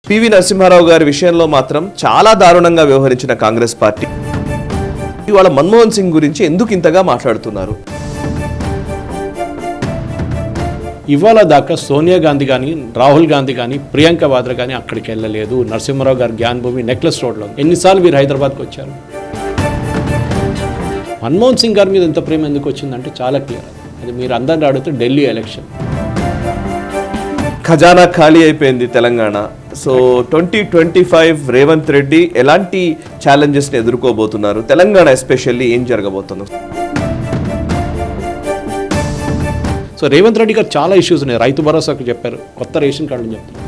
PV Narasimha Rao గారి విషయంలో మాత్రం చాలా దారుణంగా వ్యవహరించిన కాంగ్రెస్ పార్టీ ఇవాళ మన్మోహన్ సింగ్ గురించి ఎందుకు ఇంతగా మాట్లాడుతున్నారు? ఇవాళ దాకా సోనియా గాంధీ కానీ రాహుల్ గాంధీ కానీ ప్రియాంక వాద్రా కానీ అక్కడికి వెళ్ళలేదు. నరసింహారావు గారి జ్ఞాన్ భూమి నెక్లెస్ రోడ్లో ఎన్నిసార్లు మీరు హైదరాబాద్కి వచ్చారు? మన్మోహన్ సింగ్ గారి మీద ఎంత ప్రేమ ఎందుకు వచ్చిందంటే చాలా క్లియర్. అది మీరు అందరిని అడిగితే ఢిల్లీ ఎలక్షన్ ఖజానా ఖాళీ అయిపోయింది తెలంగాణ. సో 2025 రేవంత్ రెడ్డి ఎలాంటి ఛాలెంజెస్ని ఎదుర్కోబోతున్నారు? తెలంగాణ ఎస్పెషల్లీ ఏం జరగబోతుంది? సో రేవంత్ రెడ్డి గారు చాలా ఇష్యూస్ ఉన్నాయి. రైతు భరోసాకు చెప్పారు, కొత్త రేషన్ కార్డుని చెప్తారు,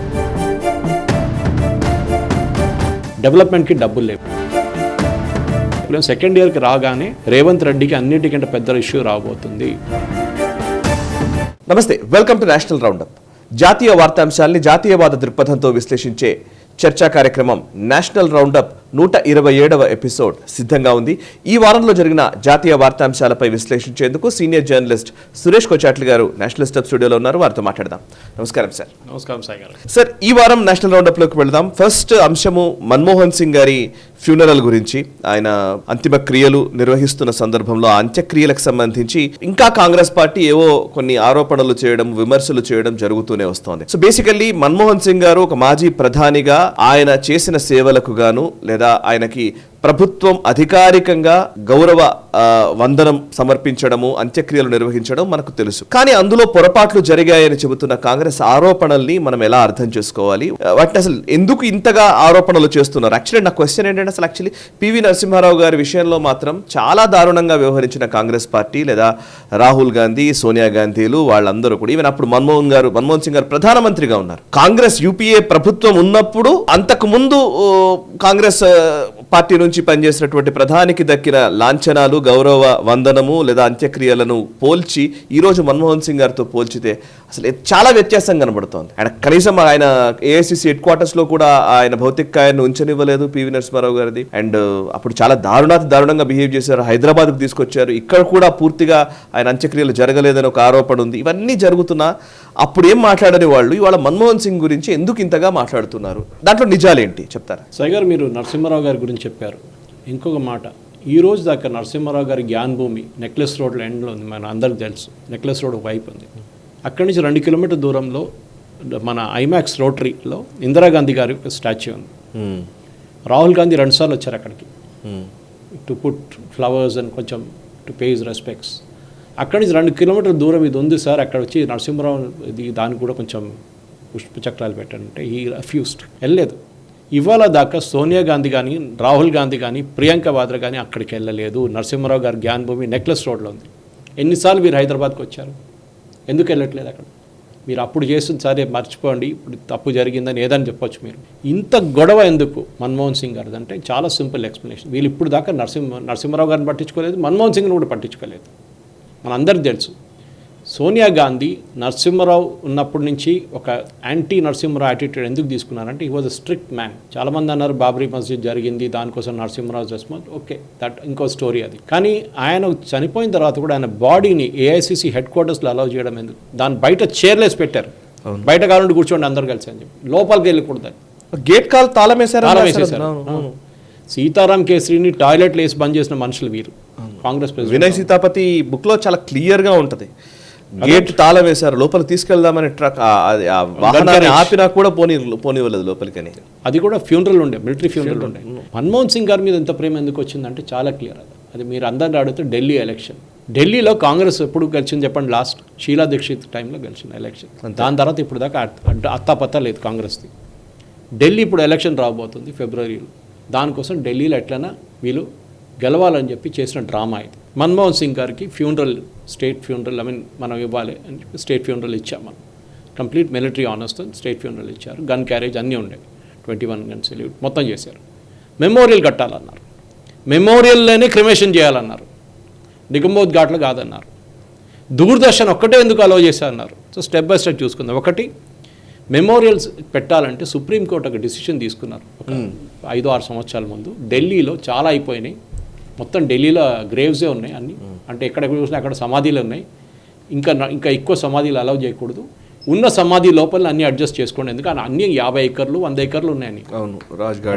డెవలప్మెంట్కి డబ్బులు లేవు. సెకండ్ ఇయర్కి రాగానే రేవంత్ రెడ్డికి అన్నిటికంటే పెద్ద ఇష్యూ రాబోతుంది. నమస్తే, వెల్కమ్ టు నేషనల్ రౌండప్. జాతీయ వార్తాంశాల్ని జాతీయవాద దృక్పథంతో విశ్లేషించే చర్చా కార్యక్రమం నేషనల్ రౌండప్ 127వ ఎపిసోడ్ సిద్ధంగా ఉంది. ఈ వారంలో జరిగిన జాతీయ వార్తాంశాలపై విశ్లేషించేందుకు సీనియర్ జర్నలిస్ట్ సురేష్ కొచాట్లి గారు నేషనల్ స్టెప్ స్టూడియోలో ఉన్నారు. వారితో మాట్లాడదాం. నమస్కారం సార్. నమస్కారం సాయి గారు. సార్, ఈ వారం నేషనల్ రౌండప్లోకి వెళదాం. ఫస్ట్ అంశము మన్మోహన్ సింగ్ గారి ఫ్యూనరల్ గురించి. ఆయన అంతిమ క్రియలు నిర్వహిస్తున్న సందర్భంలో అంత్యక్రియలకు సంబంధించి ఇంకా కాంగ్రెస్ పార్టీ ఏవో కొన్ని ఆరోపణలు చేయడం, విమర్శలు చేయడం జరుగుతూనే వస్తోంది. సో బేసికల్లీ మన్మోహన్ సింగ్ గారు ఒక మాజీ ప్రధానిగా ఆయన చేసిన సేవలకు గాను లేదా ఆయనకి ప్రభుత్వం అధికారికంగా గౌరవ వందనం సమర్పించడము, అంత్యక్రియలు నిర్వహించడం మనకు తెలుసు. కానీ అందులో పొరపాట్లు జరిగాయని చెబుతున్న కాంగ్రెస్ ఆరోపణల్ని మనం ఎలా అర్థం చేసుకోవాలి? వాటిని అసలు ఎందుకు ఇంతగా ఆరోపణలు చేస్తున్నారు? యాక్చువల్లీ నా క్వశ్చన్ ఏంటంటే, అసలు యాక్చువల్లీ పివి నరసింహారావు గారి విషయంలో మాత్రం చాలా దారుణంగా వ్యవహరించిన కాంగ్రెస్ పార్టీ లేదా రాహుల్ గాంధీ, సోనియా గాంధీలు వాళ్ళందరూ కూడా, ఈవెన్ అప్పుడు మన్మోహన్ సింగ్ గారు ప్రధానమంత్రిగా ఉన్నారు. కాంగ్రెస్ యూపీఏ ప్రభుత్వం ఉన్నప్పుడు అంతకు ముందు కాంగ్రెస్ పార్టీ నుంచి పనిచేసినటువంటి ప్రధానికి దక్కిన లాంఛనాలు, గౌరవ వందనము లేదా అంత్యక్రియలను పోల్చి ఈరోజు మన్మోహన్ సింగ్ గారితో పోల్చితే అసలు చాలా వ్యత్యాసం కనబడుతోంది. ఆయన కనీసం ఆయన ఏఐసిసి హెడ్ క్వార్టర్స్ లో కూడా ఆయన భౌతికాయాన్ని ఉంచనివ్వలేదు పివి నరసింహారావు గారిది. అండ్ అప్పుడు చాలా దారుణంగా బిహేవ్ చేశారు. హైదరాబాద్కు తీసుకొచ్చారు. ఇక్కడ కూడా పూర్తిగా ఆయన అంత్యక్రియలు జరగలేదని ఒక ఆరోపణ ఉంది. ఇవన్నీ జరుగుతున్నా అప్పుడు ఏం మాట్లాడని వాళ్ళు ఇవాళ మన్మోహన్ సింగ్ గురించి ఎందుకు ఇంతగా మాట్లాడుతున్నారు? దాంట్లో నిజాలేంటి చెప్తారా? సాయి గారు, మీరు నరసింహారావు గారి గురించి చెప్పారు. ఇంకొక మాట, ఈ రోజు దాకా నరసింహారావు గారి జ్ఞాన్ భూమి నెక్లెస్ రోడ్లో ఎండ్లో ఉంది. మన అందరికి తెలుసు, నెక్లెస్ రోడ్ వైపు ఉంది. అక్కడి నుంచి 2 కిలోమీటర్ దూరంలో మన ఐమాక్స్ రోటరీలో ఇందిరాగాంధీ గారి స్టాచ్యూ ఉంది. రాహుల్ గాంధీ 2 సార్లు వచ్చారు అక్కడికి టు పుట్ ఫ్లవర్స్ అండ్ కొంచెం టు పే హిస్ రెస్పెక్ట్స్. అక్కడి నుంచి 2 కిలోమీటర్ దూరం ఇది ఉంది సార్, అక్కడ వచ్చి నరసింహారావు దానికి కూడా కొంచెం పుష్పచక్రాలు పెట్టారంటే ఈ రిఫ్యూస్డ్, వెళ్ళలేదు. ఇవాళ దాకా సోనియా గాంధీ కానీ రాహుల్ గాంధీ కానీ ప్రియాంక వాద్రా కానీ అక్కడికి వెళ్ళలేదు. నరసింహారావు గారి జ్ఞాన్ భూమి నెక్లెస్ రోడ్లో ఉంది. ఎన్నిసార్లు మీరు హైదరాబాద్కి వచ్చారు? ఎందుకు వెళ్ళట్లేదు అక్కడ? మీరు అప్పుడు చేస్తుంది సరే మర్చిపోండి, ఇప్పుడు తప్పు జరిగిందని ఏదని చెప్పొచ్చు. మీరు ఇంత గొడవ ఎందుకు మన్మోహన్ సింగ్ గారిది అంటే చాలా సింపుల్ ఎక్స్ప్లెనేషన్. వీళ్ళు ఇప్పుడు దాకా నరసింహారావు గారిని పట్టించుకోలేదు, మన్మోహన్ సింగ్ని కూడా పట్టించుకోలేదు. మనందరికీ తెలుసు, సోనియా గాంధీ నరసింహారావు ఉన్నప్పటి నుంచి ఒక యాంటీ నరసింహారావు యాటిట్యూడ్ ఎందుకు తీసుకున్నారంటే he was a strict man. చాలామంది అన్నారు బాబ్రీ మస్జిద్ జరిగింది, దానికోసం నరసింహారావు రెస్పాన్స్. ఓకే, దట్ ఇంకో స్టోరీ అది. కానీ ఆయన చనిపోయిన తర్వాత కూడా ఆయన బాడీని ఏఐసిసి హెడ్ క్వార్టర్స్లో అలౌ చేయడం ఎందుకు? దాని బయట చైర్లేసి పెట్టారు, బయట కావాలంటే కూర్చోండి అందరు కలిసి అని చెప్పి. లోపలికి వెళ్ళకూడదు. గేట్ కాల్ తాళం వేసేసారు. సీతారాం కేసరిని టాయిలెట్లు వేసి బంద్ చేసిన మనుషులు వీరు. కాంగ్రెస్ ప్రెసిడెంట్ వినయ్ సీతాపతి బుక్ లో చాలా క్లియర్ గా ఉంటది. గేట్ తాళం వేశారు, లోపల తీసుకెళ్దామని ట్రక్ వాహనాన్ని ఆపినా కూడా పోనివ్వలేదు లోపలికని. అది కూడా ఫ్యూనరల్ ఉండే, మిలిటరీ ఫ్యూనరల్ ఉండే. మన్మోహన్ సింగ్ గారి మీద ఎంత ప్రేమ ఎందుకు వచ్చిందంటే చాలా క్లియర్. అది మీరు అందరిని అడిగితే ఢిల్లీ ఎలక్షన్. ఢిల్లీలో కాంగ్రెస్ ఎప్పుడు గెలిచింది చెప్పండి? లాస్ట్ షీలా దీక్షిత్ టైంలో గెలిచిన ఎలక్షన్. దాని తర్వాత ఇప్పుడు దాకా అత్తాపత్తా లేదు కాంగ్రెస్ది. ఢిల్లీ ఇప్పుడు ఎలక్షన్ రాబోతుంది ఫిబ్రవరిలో. దానికోసం ఢిల్లీలో ఎట్లైనా వీళ్ళు గెలవాలని చెప్పి చేసిన డ్రామా ఇది. మన్మోహన్ సింగ్ గారికి ఫ్యూనరల్, స్టేట్ ఫ్యూనరల్ మనం ఇవ్వాలి అని చెప్పి స్టేట్ ఫ్యూనరల్ ఇచ్చాం. మనం కంప్లీట్ మిలిటరీ ఆనర్స్తో స్టేట్ ఫ్యూనరల్ ఇచ్చారు. గన్ క్యారేజ్ అన్నీ ఉండేవి, 21 గన్ సెల్యూట్ మొత్తం చేశారు. మెమోరియల్ కట్టాలన్నారు, మెమోరియల్లోనే క్రిమేషన్ చేయాలన్నారు, నిగంబోధ్ ఘాట్లో కాదన్నారు. దూరదర్శన్ ఒక్కటే ఎందుకు అలౌ చేశారన్నారు. సో స్టెప్ బై స్టెప్ చూసుకుందాం. ఒకటి, మెమోరియల్స్ పెట్టాలంటే సుప్రీంకోర్టు ఒక డిసిషన్ తీసుకున్నారు ఒక 5-6 సంవత్సరాల ముందు. ఢిల్లీలో చాలా అయిపోయినాయి, మొత్తం ఢిల్లీలో గ్రేవ్సే ఉన్నాయి అన్నీ. అంటే ఎక్కడ చూసినా అక్కడ సమాధులు ఉన్నాయి. ఇంకా ఎక్కువ సమాధులు అలౌ చేయకూడదు. ఉన్న సమాధి లోపల అన్ని అడ్జస్ట్ చేసుకోండి, ఎందుకంటే అన్ని 50 ఎకర్లు 100 ఎకర్లు ఉన్నాయని. అవును,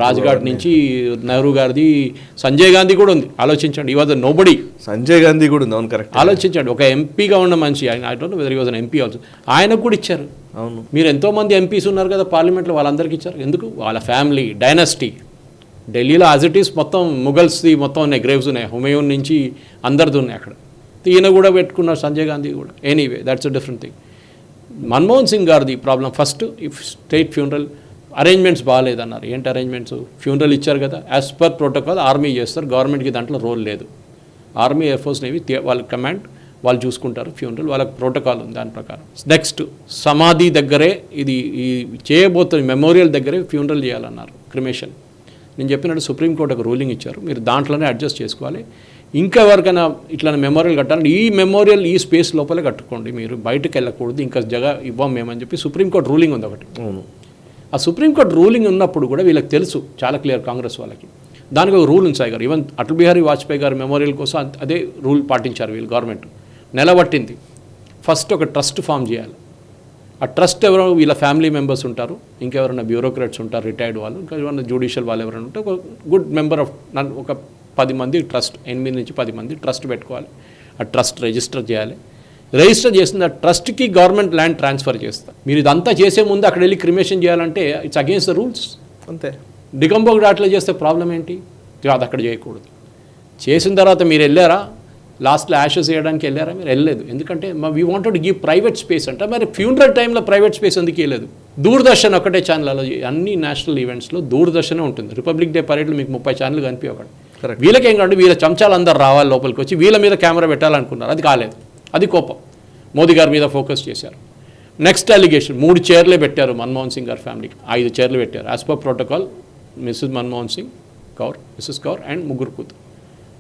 రాజ్ఘాట్ నుంచి నెహ్రూ గారిది, సంజయ్ గాంధీ కూడా ఉంది. ఆలోచించండి, ఇవాళ నోబడి. సంజయ్ గాంధీ కూడా ఉంది. అవును, కరెక్ట్. ఆలోచించండి, ఒక ఎంపీగా ఉన్న మనిషి ఆయన, I don't know whether he was an MP also, ఆయనకు కూడా ఇచ్చారు. అవును, మీరు ఎంతోమంది ఎంపీస్ ఉన్నారు కదా పార్లమెంట్లో, వాళ్ళందరికీ ఇచ్చారు. ఎందుకు? వాళ్ళ ఫ్యామిలీ డైనస్టీ. ఢిల్లీలో యాజ్ ఇట్ ఈస్ మొత్తం ముఘల్స్ది మొత్తం ఉన్నాయి, గ్రేవ్స్ ఉన్నాయి, హుమయూన్ నుంచి అందరిది ఉన్నాయి అక్కడ. ఈయన కూడా పెట్టుకున్నారు, సంజయ్ గాంధీ కూడా. Anyway, that's a different thing. Manmohan Singh గారిది problem first, if state funeral arrangements బాగాలేదన్నారు. ఏంటి అరేంజ్మెంట్స్? ఫ్యూనరల్ ఇచ్చారు కదా, యాజ్ పర్ ప్రోటోకాల్ ఆర్మీ చేస్తారు, గవర్నమెంట్కి దాంట్లో రోల్ లేదు. ఆర్మీ, ఎయిర్ ఫోర్స్, నేవీ వాళ్ళ కమాండ్ వాళ్ళు చూసుకుంటారు. ఫ్యూనరల్ వాళ్ళకి ప్రోటోకాల్ ఉంది దాని ప్రకారం. నెక్స్ట్ సమాధి దగ్గరే ఇది ఈ చేయబోతున్న మెమోరియల్ దగ్గరే ఫ్యూనరల్ చేయాలన్నారు, క్రిమేషన్. నేను చెప్పినట్టు సుప్రీంకోర్టు ఒక రూలింగ్ ఇచ్చారు, మీరు దాంట్లోనే అడ్జస్ట్ చేసుకోవాలి. ఇంకా ఎవరికైనా ఇట్లా మెమోరియల్ కట్టాలంటే ఈ మెమోరియల్ ఈ స్పేస్ లోపలే కట్టుకోండి, మీరు బయటకు వెళ్ళకూడదు, ఇంకా జగ ఇవ్వం మేమని చెప్పి సుప్రీంకోర్టు రూలింగ్ ఉంది ఒకటి. అవును, ఆ సుప్రీంకోర్టు రూలింగ్ ఉన్నప్పుడు కూడా వీళ్ళకి తెలుసు చాలా క్లియర్, కాంగ్రెస్ వాళ్ళకి. దానికి ఒక రూల్ ఉంది సాయి గారు. ఈవెన్ అటల్ బిహారీ వాజ్పేయి గారి మెమోరియల్ కోసం అదే రూల్ పాటించారు వీళ్ళు. గవర్నమెంట్ నిలబట్టింది, ఫస్ట్ ఒక ట్రస్ట్ ఫామ్ చేయాలి. ఆ ట్రస్ట్ ఎవరో వీళ్ళ ఫ్యామిలీ మెంబర్స్ ఉంటారు, ఇంకెవరైనా బ్యూరోక్రాట్స్ ఉంటారు, రిటైర్డ్ వాళ్ళు, ఇంకా ఏమైనా జ్యుడిషియల్ వాళ్ళు ఎవరైనా ఉంటే ఒక గుడ్ మెంబర్ ఆఫ్ ఒక 10 మంది ట్రస్ట్, 8 నుంచి 10 మంది ట్రస్ట్ పెట్టుకోవాలి. ఆ ట్రస్ట్ రిజిస్టర్ చేయాలి. రిజిస్టర్ చేసిన ఆ ట్రస్ట్కి గవర్నమెంట్ ల్యాండ్ ట్రాన్స్ఫర్ చేస్తారు. మీరు ఇదంతా చేసే ముందు అక్కడ వెళ్ళి క్రిమేషన్ చేయాలంటే ఇట్స్ అగేన్స్ట్ ద రూల్స్. అంతే. డికంపోజ్డ్ అట్లా చేస్తే ప్రాబ్లం ఏంటి? అది అక్కడ చేయకూడదు. చేసిన తర్వాత మీరు వెళ్ళారా, లాస్ట్లో యాషెస్ వేయడానికి వెళ్ళారా? మీరు వెళ్ళలేదు. ఎందుకంటే we wanted give private space అంటే, మరి ఫ్యూనరల్ టైంలో ప్రైవేట్ స్పేస్ ఎందుకు ఇవ్వలేదు? దూరదర్శన్ ఒకటే ఛానల్ అలా, అన్ని నేషనల్ ఈవెంట్స్లో దూరదర్శనే ఉంటుంది. రిపబ్లిక్ డే పరేడ్లో మీకు 30 ఛానల్ కనిపి ఒకటి. వీళ్ళకేం కాదు, వీళ్ళ చంచాలు అందరు రావాలి లోపలికి వచ్చి, వీళ్ళ మీద కెమెరా పెట్టాలనుకున్నారు, అది కాలేదు. అది కోపం. మోదీ గారి మీద ఫోకస్ చేశారు. నెక్స్ట్ అలిగేషన్, 3 చైర్లే పెట్టారు మన్మోహన్ సింగ్ గారి ఫ్యామిలీకి, 5 చైర్లు పెట్టారు. As per protocol Mrs Manmohan Singh Kaur, Mrs Kaur and 3 కూతురు,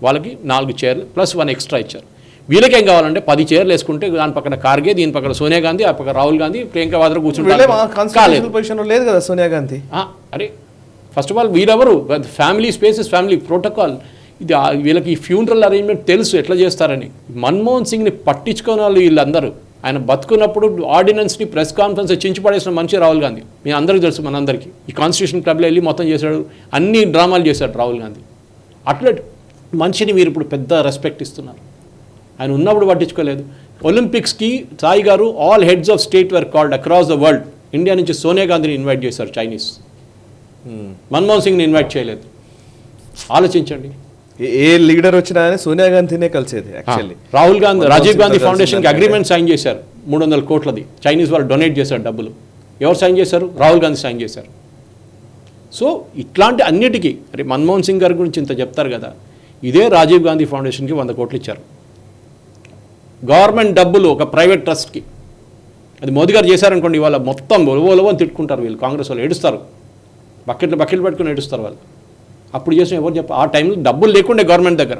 వాళ్ళకి 4 చైర్లు ప్లస్ 1 ఎక్స్ట్రా ఇచ్చారు. వీళ్ళకేం కావాలంటే 10 చైర్లు వేసుకుంటే దాని పక్కన కార్గే, దీని పక్కన సోనియా గాంధీ, ఆ పక్కన రాహుల్ గాంధీ, ప్రియాంక వాద్రా కూర్చుంటారు. లేదు కదా సోనియా గాంధీ. అరే ఫస్ట్ ఆఫ్ ఆల్ వీరెవరు? Family spaces, family protocol. ఇది వీళ్ళకి ఈ ఫ్యూనరల్ అరేంజ్మెంట్ తెలుసు ఎట్లా చేస్తారని. మన్మోహన్ సింగ్ని పట్టించుకునే వాళ్ళు వీళ్ళందరూ. ఆయన బతుకున్నప్పుడు ఆర్డినెన్స్ని ప్రెస్ కాన్ఫరెన్స్ చించిపడేసిన మనిషి రాహుల్ గాంధీ. మీ అందరికీ తెలుసు, మనందరికీ. ఈ కాన్స్టిట్యూషన్ క్లబ్లో వెళ్ళి మొత్తం చేశాడు, అన్ని డ్రామాలు చేశాడు రాహుల్ గాంధీ. అట్లా మనిషిని మీరు ఇప్పుడు పెద్ద రెస్పెక్ట్ ఇస్తున్నారు. ఆయన ఉన్నప్పుడు పట్టించుకోలేదు. ఒలింపిక్స్కి సాయి గారు all heads of state were called across the world. India నుంచి సోనియా గాంధీని ఇన్వైట్ చేశారు చైనీస్, మన్మోహన్ సింగ్ని ఇన్వైట్ చేయలేదు. ఆలోచించండి. ఏ లీడర్ వచ్చినా సోనియా గాంధీనే కలిసేది. యాక్చువల్లీ రాహుల్ గాంధీ, రాజీవ్ గాంధీ ఫౌండేషన్కి అగ్రిమెంట్ సైన్ చేశారు, 300 కోట్లది. చైనీస్ వాళ్ళు డొనేట్ చేశారు డబ్బులు. ఎవరు సైన్ చేశారు? రాహుల్ గాంధీ సైన్ చేశారు. సో ఇట్లాంటి అన్నిటికీ, అరే మన్మోహన్ సింగ్ గారి గురించి ఇంత చెప్తారు కదా, ఇదే రాజీవ్ గాంధీ ఫౌండేషన్కి 100 కోట్లు ఇచ్చారు. గవర్నమెంట్ డబ్బులు ఒక ప్రైవేట్ ట్రస్ట్కి. అది మోదీ గారు చేశారనుకోండి, ఇవాళ మొత్తం ఒలవని తిట్టుకుంటారు వీళ్ళు, కాంగ్రెస్ వాళ్ళు ఏడుస్తారు, బకెట్లు పెట్టుకుని ఏడుస్తారు వాళ్ళు. అప్పుడు చేసిన ఎవరు ఆ టైంలో డబ్బులు లేకుండే గవర్నమెంట్ దగ్గర.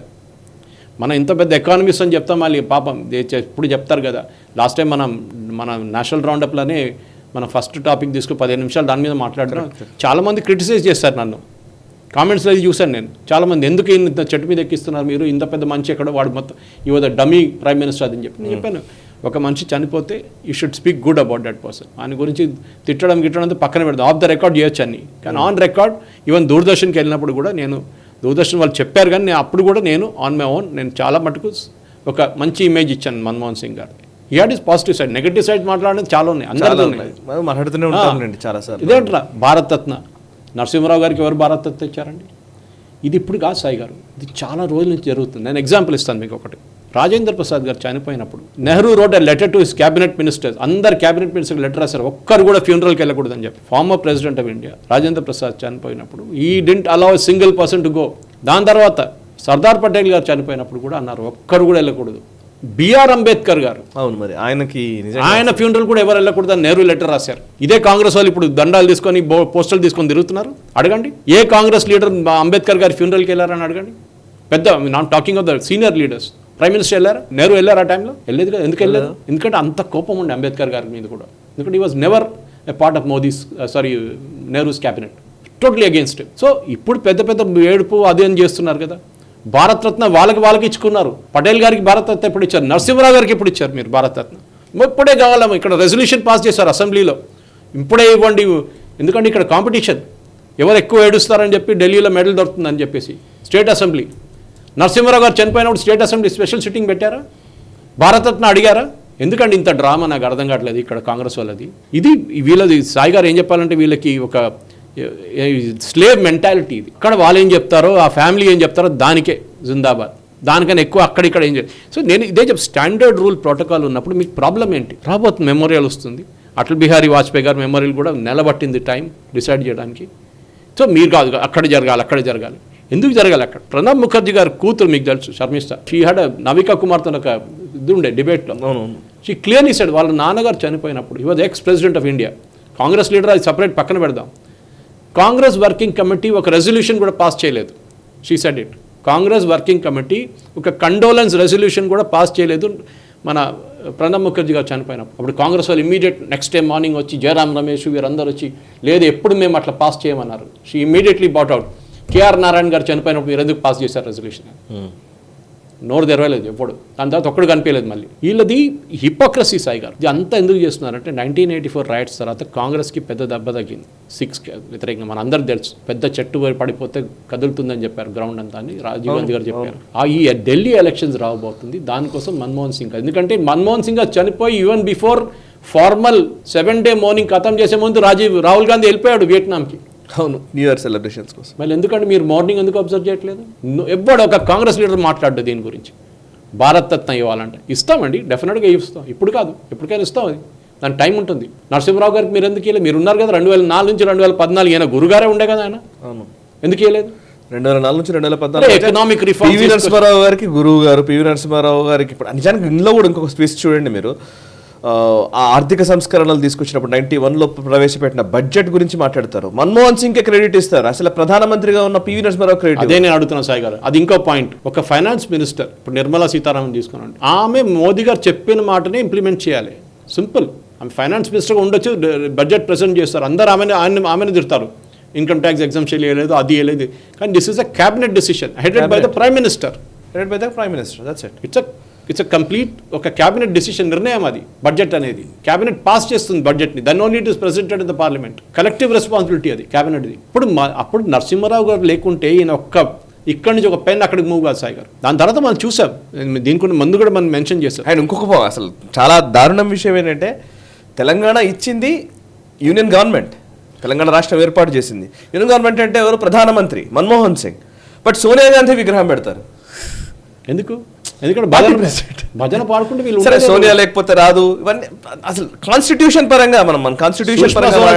మనం ఇంత పెద్ద ఎకానమిస్ట్ అని చెప్తాం, మళ్ళీ పాపం ఇప్పుడు చెప్తారు కదా. లాస్ట్ టైం మన నేషనల్ రౌండప్లోనే మన ఫస్ట్ టాపిక్ తీసుకుని 15 నిమిషాలు దాని మీద మాట్లాడడం. చాలామంది క్రిటిసైజ్ చేస్తారు నన్ను, కామెంట్స్లో అది చూశాను నేను. చాలామంది ఎందుకు ఇంత చెట్టు మీద ఎక్కిస్తున్నారు మీరు, ఇంత పెద్ద మనిషి ఎక్కడ, వాడు మొత్తం యువత డమీ ప్రైమ్ మినిస్టర్ అని చెప్పి నేను చెప్పాను. ఒక మనిషి చనిపోతే you should speak good about that person. ఆయన గురించి గిట్టడం పక్కన పెడతాం, ఆఫ్ ద రికార్డ్ చేయొచ్చు అన్ని. కానీ ఆన్ రికార్డ్, ఈవెన్ దూరదర్శన్కి వెళ్ళినప్పుడు కూడా నేను, దూరదర్శన్ వాళ్ళు చెప్పారు కానీ నేను అప్పుడు కూడా నేను ఆన్ మై ఓన్ నేను చాలా మటుకు ఒక మంచి ఇమేజ్ ఇచ్చాను మన్మోహన్ సింగ్ గారు. ఈ had is positive side, negative side మాట్లాడడం చాలా ఉన్నాయి, అందరితో మాట్లాడుతూనే ఉంటానండి చాలాసార్లు. ఇదేంట్రా భారతరత్న నరసింహరావు గారికి ఎవరు భారతరత్న ఇచ్చారండి? ఇది ఇప్పుడు కాదు సాయి గారు, ఇది చాలా రోజుల నుంచి జరుగుతుంది. నేను ఎగ్జాంపుల్ ఇస్తాను మీకు ఒకటి. రాజేంద్ర ప్రసాద్ గారు చనిపోయినప్పుడు Nehru road a letter to his cabinet ministers. అందరు క్యాబినెట్ మినిస్టర్కి లెటర్ రాశారు, ఒక్కరు కూడా ఫ్యూనరల్కి వెళ్ళకూడదని చెప్పి. Former president of India Rajendra Prasad చనిపోయినప్పుడు he didn't allow single person to go. దాని తర్వాత సర్దార్ పటేల్ గారు చనిపోయినప్పుడు కూడా అన్నారు, ఒక్కరు కూడా వెళ్ళకూడదు. బిఆర్ అంబేద్కర్ గారు, అవును మరి ఆయన ఫ్యూనరల్ కూడా ఎవరు వెళ్ళకూడదు అని నెహ్రూ లెటర్ రాశారు. ఇదే కాంగ్రెస్ వాళ్ళు ఇప్పుడు దండాలు తీసుకొని పోస్టర్లు తీసుకొని తిరుగుతున్నారు. అడగండి, ఏ కాంగ్రెస్ లీడర్ అంబేద్కర్ గారి ఫ్యూనరల్కి వెళ్ళారని అడగండి. పెద్ద not talking of the senior leaders. Prime minister వెళ్ళారా? నెహ్రూ వెళ్ళారు ఆ టైంలో? వెళ్ళలేదు కదా. ఎందుకు వెళ్ళలేదు? ఎందుకంటే అంత కోపం ఉండే అంబేద్కర్ గారి మీద కూడా. ఎందుకంటే ఈ was never a part of Nehru's cabinet, totally against. So ఇప్పుడు పెద్ద పెద్ద ఏడుపు అదే అని చేస్తున్నారు కదా. భారతరత్న వాళ్ళకి ఇచ్చుకున్నారు. పటేల్ గారికి భారతరత్న ఎప్పుడు ఇచ్చారు? నరసింహరావు గారికి ఎప్పుడు ఇచ్చారు మీరు భారతరత్న? ఇప్పుడే కావాలమ్మా, ఇక్కడ రెజల్యూషన్ పాస్ చేశారు అసెంబ్లీలో, ఇప్పుడే ఇవ్వండి, ఎందుకంటే ఇక్కడ కాంపిటీషన్, ఎవరు ఎక్కువ ఏడుస్తారని చెప్పి ఢిల్లీలో మెడల్ దొరుకుతుందని చెప్పేసి. స్టేట్ అసెంబ్లీ, నరసింహారావు గారు చనిపోయినప్పుడు స్టేట్ అసెంబ్లీ స్పెషల్ సిట్టింగ్ పెట్టారా? భారతరత్న అడిగారా? ఎందుకంటే ఇంత డ్రామా నాకు అర్థం కావట్లేదు ఇక్కడ కాంగ్రెస్ వాళ్ళది. ఇది వీళ్ళది. సాయి గారు ఏం చెప్పాలంటే వీళ్ళకి ఒక స్లేవ్ మెంటాలిటీ ఇది. ఇక్కడ వాళ్ళు ఏం చెప్తారో, ఆ ఫ్యామిలీ ఏం చెప్తారో దానికే జిందాబాద్, దానికన్నా ఎక్కువ అక్కడిక్కడ ఏం చేయాలి. సో నేను ఇదే చెప్, స్టాండర్డ్ రూల్ ప్రోటోకాల్ ఉన్నప్పుడు మీకు ప్రాబ్లం ఏంటి? రాబోతుంది మెమోరియల్ వస్తుంది, అటల్ బిహారీ వాజ్పేయి గారు మెమోరియల్ కూడా నిలబట్టింది టైం డిసైడ్ చేయడానికి. సో మీరు కాదు అక్కడ జరగాలి, అక్కడ జరగాలి, ఎందుకు జరగాలి అక్కడ? ప్రణబ్ ముఖర్జీ గారి కూతురు మీకు తెలుసు, శర్మిష్ఠ, షీ హ్యాడ్ నవికా కుమార్తో ఒక ఇది ఉండే డిబేట్లో. షీ క్లియర్లీ సెడ్ వాళ్ళ నాన్నగారు చనిపోయినప్పుడు, he was ex president of India, Congress leader, అది సపరేట్ పక్కన పెడదాం. కాంగ్రెస్ వర్కింగ్ కమిటీ ఒక రెజల్యూషన్ కూడా పాస్ చేయలేదు. She said it. Congress working committee ఒక కండోలెన్స్ రెజల్యూషన్ కూడా పాస్ చేయలేదు మన ప్రణబ్ ముఖర్జీ గారు చనిపోయినప్పుడు. అప్పుడు కాంగ్రెస్ వాళ్ళు ఇమీడియట్ నెక్స్ట్ డే మార్నింగ్ వచ్చి జయరాం రమేష్ వీరందరూ వచ్చి, లేదు ఎప్పుడు మేము అట్లా పాస్ చేయమన్నారు. She immediately bought out. KR Narayana garu చనిపోయినప్పుడు మీరు ఎందుకు పాస్ చేశారు రెజల్యూషన్? నోరు తెరవలేదు ఎప్పుడు. దాని తర్వాత ఒక్కడు కనిపించలేదు. మళ్ళీ వీళ్ళది హిపోక్రసీ. సాయి గారు ఇది అంతా ఎందుకు చేస్తున్నారంటే 1984 రైట్స్ తర్వాత కాంగ్రెస్కి పెద్ద దెబ్బ తగ్గింది. 6 వ్యతిరేకంగా మన అందరికి తెలుసు, పెద్ద చెట్టు పడిపోతే కదులుతుందని చెప్పారు గ్రౌండ్ అంతా అని రాజీవ్ గాంధీ గారు చెప్పారు. ఈ ఢిల్లీ ఎలక్షన్స్ రాబోతుంది, దానికోసం మన్మోహన్ సింగ్, ఎందుకంటే మన్మోహన్ సింగ్ గారు చనిపోయి even before formal 7-day morning ఖతం చేసే ముందు రాహుల్ గాంధీ వెళ్ళిపోయాడు వియట్నాంకి. అవును, న్యూ ఇయర్ సెలబ్రేషన్స్ కోసం. మళ్ళీ ఎందుకంటే మీరు మార్నింగ్ ఎందుకు అబ్జర్వ్ చేయట్లేదు? ఎప్పుడు ఒక కాంగ్రెస్ లీడర్ మాట్లాడ్డు దీని గురించి. భారత్ రత్న ఇవ్వాలంటే ఇస్తామండి, డెఫినెట్గా ఇస్తాం, ఇప్పుడు కాదు ఎప్పటికైనా ఇస్తాం, అది దాని టైం ఉంటుంది. నరసింహరావు గారికి మీరు ఎందుకు ఇవ్వలేదు? మీరు ఉన్నారు కదా 2004 నుంచి 2014, ఈయన గురుగారే ఉండే కదా ఆయన, అవును, ఎందుకు ఇవ్వలేదు? 2004 నుంచి 2014 ఎకనామిక్ రిఫార్మ్. పివి నరసింహారావు గారికి గురువు గారు, పివి నరసింహారావు గారికి ఇప్పుడు నిజానికి ఇందులో కూడా ఇంకొక స్పీచ్ చూడండి మీరు. ఆ ఆర్థిక సంస్కరణలు తీసుకొచ్చినప్పుడు 91లో ప్రవేశపెట్టిన బడ్జెట్ గురించి మాట్లాడతారు. మన్మోహన్ సింగ్ కే క్రెడిట్ ఇస్తారు, అసలు ప్రధానమంత్రిగా ఉన్న పివి నరసింహారావు క్రెడిట్. అదే నేను అడుగుతున్నా సాయి గారు, అది ఇంకో పాయింట్. ఒక ఫైనాన్స్ మినిస్టర్, ఇప్పుడు నిర్మలా సీతారామన్ తీసుకున్నాను, ఆమె మోదీ గారు చెప్పిన మాటనే ఇంప్లిమెంట్ చేయాలి. సింపుల్. ఆమె ఫైనాన్స్ మినిస్టర్గా ఉండొచ్చు, బడ్జెట్ ప్రెజెంట్ చేస్తారు, అందరూ ఆమెను తిడతారు, ఇన్కమ్ ట్యాక్స్ ఎగ్జామ్షన్ చేయలేదు, అది చేయలేదు. కానీ this is a cabinet decision headed by the prime minister. That's it. It's a complete ఒక క్యాబినెట్ డిసిషన్, నిర్ణయం అది. బడ్జెట్ అనేది క్యాబినెట్ పాస్ చేస్తుంది బడ్జెట్ని, then only it is presented in the parliament. Collective responsibility అది క్యాబినెట్ది. అప్పుడు నరసింహారావు గారు లేకుంటే ఈయన ఇక్కడి నుంచి ఒక పెన్ అక్కడికి మూవ్ కాదు సాయి గారు. దాని తర్వాత మనం చూసాం, దీనికి ముందు కూడా మనం మెన్షన్ చేస్తాం. అండ్ ఇంకొక అసలు చాలా దారుణం విషయం ఏంటంటే, తెలంగాణ ఇచ్చింది యూనియన్ గవర్నమెంట్, తెలంగాణ రాష్ట్రం ఏర్పాటు చేసింది యూనియన్ గవర్నమెంట్. అంటే ఎవరు? ప్రధానమంత్రి మన్మోహన్ సింగ్. బట్ సోనియా గాంధీ విగ్రహం పెడతారు ఎందుకు? ఎందుకంటే భజన పాడుకుంటే వీళ్ళు సరే, సోనియా లేకపోతే రాదు. ఇవన్నీ అసలు కాన్స్టిట్యూషన్ పరంగా మన కాన్స్టిట్యూషన్ పరంగా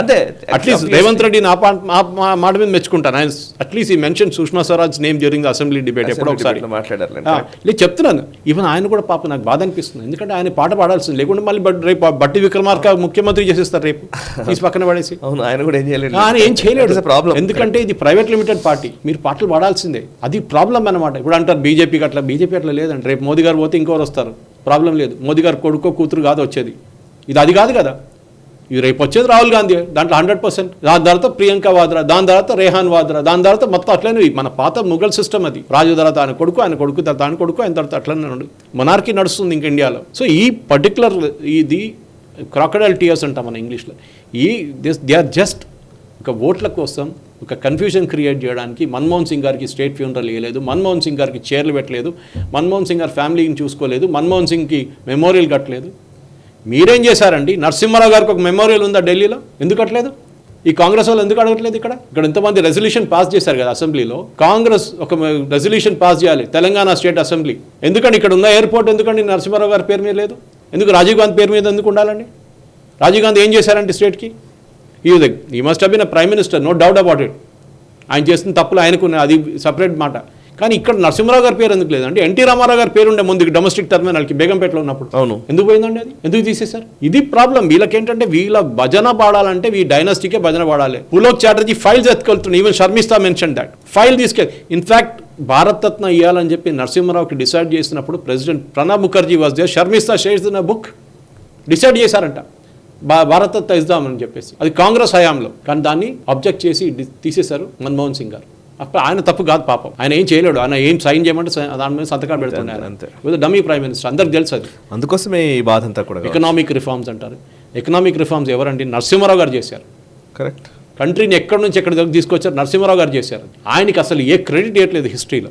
అంటే అట్లీస్ట్ రేవంత్ రెడ్డి మాట మీద మెచ్చుకుంటాను. ఆయన అట్లీస్ట్ ఈ mention Sushma Swaraj name during the assembly debate ఎప్పుడో ఒకసారి మాట్లాడారు. లేదు చెప్తున్నాను, ఈవెన్ ఆయన కూడా పాప నాకు బాధ అనిపిస్తుంది. ఎందుకంటే ఆయన పాట పాడాల్సింది, లేకుంటే మళ్ళీ రేపు బట్టి విక్రమార్క ముఖ్యమంత్రి చేసేస్తారు రేపు, తీసి పక్కన పడేసి. అవును, ఆయన కూడా ఏం చేయలేదు. ఆయన ఏం చేయలేడు ప్రాబ్లం, ఎందుకంటే ఇది ప్రైవేట్ లిమిటెడ్ పార్టీ, మీరు పాటలు పాడాల్సిందే, అది ప్రాబ్లం అనమాట. ఇప్పుడు అంటారు బీజేపీకి అట్లా, బీజేపీ అట్లా లేదండి. రేపు మోదీ గారు పోతే ఇంకోరు వస్తారు, ప్రాబ్లం లేదు. మోదీ గారు కొడుకో కూతురు కాదు వచ్చేది, అది కాదు కదా. ఇది రేపు వచ్చేది రాహుల్ గాంధీ, దాంట్లో 100%. దాని తర్వాత ప్రియాంక వాద్రా, దాని తర్వాత రేహాన్ వాద్రా, దాని తర్వాత మొత్తం అట్లనే మన పాత ముఘల్ సిస్టమ్ అది. రాజు తర్వాత ఆయన కొడుకు తర్వాత ఆయన కొడుకు, ఆయన తర్వాత అట్లనే మొనార్కీ నడుస్తుంది ఇంక ఇండియాలో. సో ఈ పర్టికులర్ ఇది క్రాకడైల్ టీయర్స్ అంటాం మన ఇంగ్లీష్లో. దే ఆర్ జస్ట్ ఒక ఓట్ల కోసం ఒక కన్ఫ్యూజన్ క్రియేట్ చేయడానికి. మన్మోహన్ సింగ్ గారికి స్టేట్ ఫ్యూనరల్ ఇవ్వలేదు, మన్మోహన్ సింగ్ గారికి చైర్లు పెట్టలేదు, మన్మోహన్ సింగ్ గారి ఫ్యామిలీని చూసుకోలేదు, మన్మోహన్ సింగ్కి మెమోరియల్ కట్టలేదు. మీరేం చేశారండి? నరసింహారావు గారికి ఒక మెమోరియల్ ఉందా ఢిల్లీలో? ఎందుకు కట్టలేదు? ఈ కాంగ్రెస్ వాళ్ళు ఎందుకు అడగట్లేదు? ఇక్కడ ఎంతమంది రెజల్యూషన్ పాస్ చేశారు కదా అసెంబ్లీలో. కాంగ్రెస్ ఒక రెజల్యూషన్ పాస్ చేయాలి తెలంగాణ స్టేట్ అసెంబ్లీ. ఎందుకండి ఇక్కడ ఉన్న ఎయిర్పోర్ట్ ఎందుకండి నరసింహారావు గారి పేరు మీద లేదు? ఎందుకు రాజీవ్ గాంధీ పేరు మీద ఎందుకు ఉండాలండి? రాజీవ్ గాంధీ ఏం చేశారంటే స్టేట్కి? He must have been a prime minister, no doubt about it. ఆయన చేస్తున్న తప్పులు ఆయనకున్న, అది సపరేట్ మాట. కానీ ఇక్కడ నరసింహారావు గారి పేరు ఎందుకు లేదంటే, ఎన్టీ రామారావు గారి పేరు ఉండే ముందుకు డొమెస్టిక్ టర్మినల్కి బేగంపేటలో ఉన్నప్పుడు. అవును, ఎందుకు పోయిందండి అది? ఎందుకు తీసేశారు? ఇది ప్రాబ్లం. వీళ్ళకేంటంటే వీళ్ళ భజన పాడాలంటే ఈ డైనాస్టీకే భజన పాడాలి. పులోక్ చాటర్జీ ఫైల్స్ ఎత్తుకెళ్తున్నాయి, even Sharmistha mention that file తీసుకెళ్ళి. ఇన్ఫాక్ట్ భారత్ రత్న ఇవ్వాలని చెప్పి నరసింహారావుకి డిసైడ్ చేసినప్పుడు president Pranab Mukherjee was there, Sharmistha shares in a book decide చేశారంట భారత్ రత్న ఇద్దామని చెప్పేసి. అది కాంగ్రెస్ హయాంలో. కానీ దాన్ని అబ్జెక్ట్ చేసి తీసేశారు మన్మోహన్ సింగ్ గారు. అప్పుడు ఆయన తప్పు కాదు పాపం, ఆయన ఏం చేయలేడు, ఆయన ఏం సైన్ చేయమంటే దాని మీద సంతకాలు పెడుతున్నాడు అంతే. డమ్మీ ప్రైమ్ మినిస్టర్, అందరికి తెలుసు అది. అందుకోసమే ఈ బాధ అంతా కూడా. ఎకనామిక్ రిఫార్మ్స్ అంటారు, ఎకనామిక్ రిఫార్మ్స్ ఎవరండి? నరసింహారావు గారు చేశారు. కరెక్ట్. కంట్రీని ఎక్కడి నుంచి ఎక్కడి దగ్గర తీసుకొచ్చారు? నరసింహారావు గారు చేశారు. ఆయనకి అసలు ఏ క్రెడిట్ ఇవ్వట్లేదు హిస్టరీలో,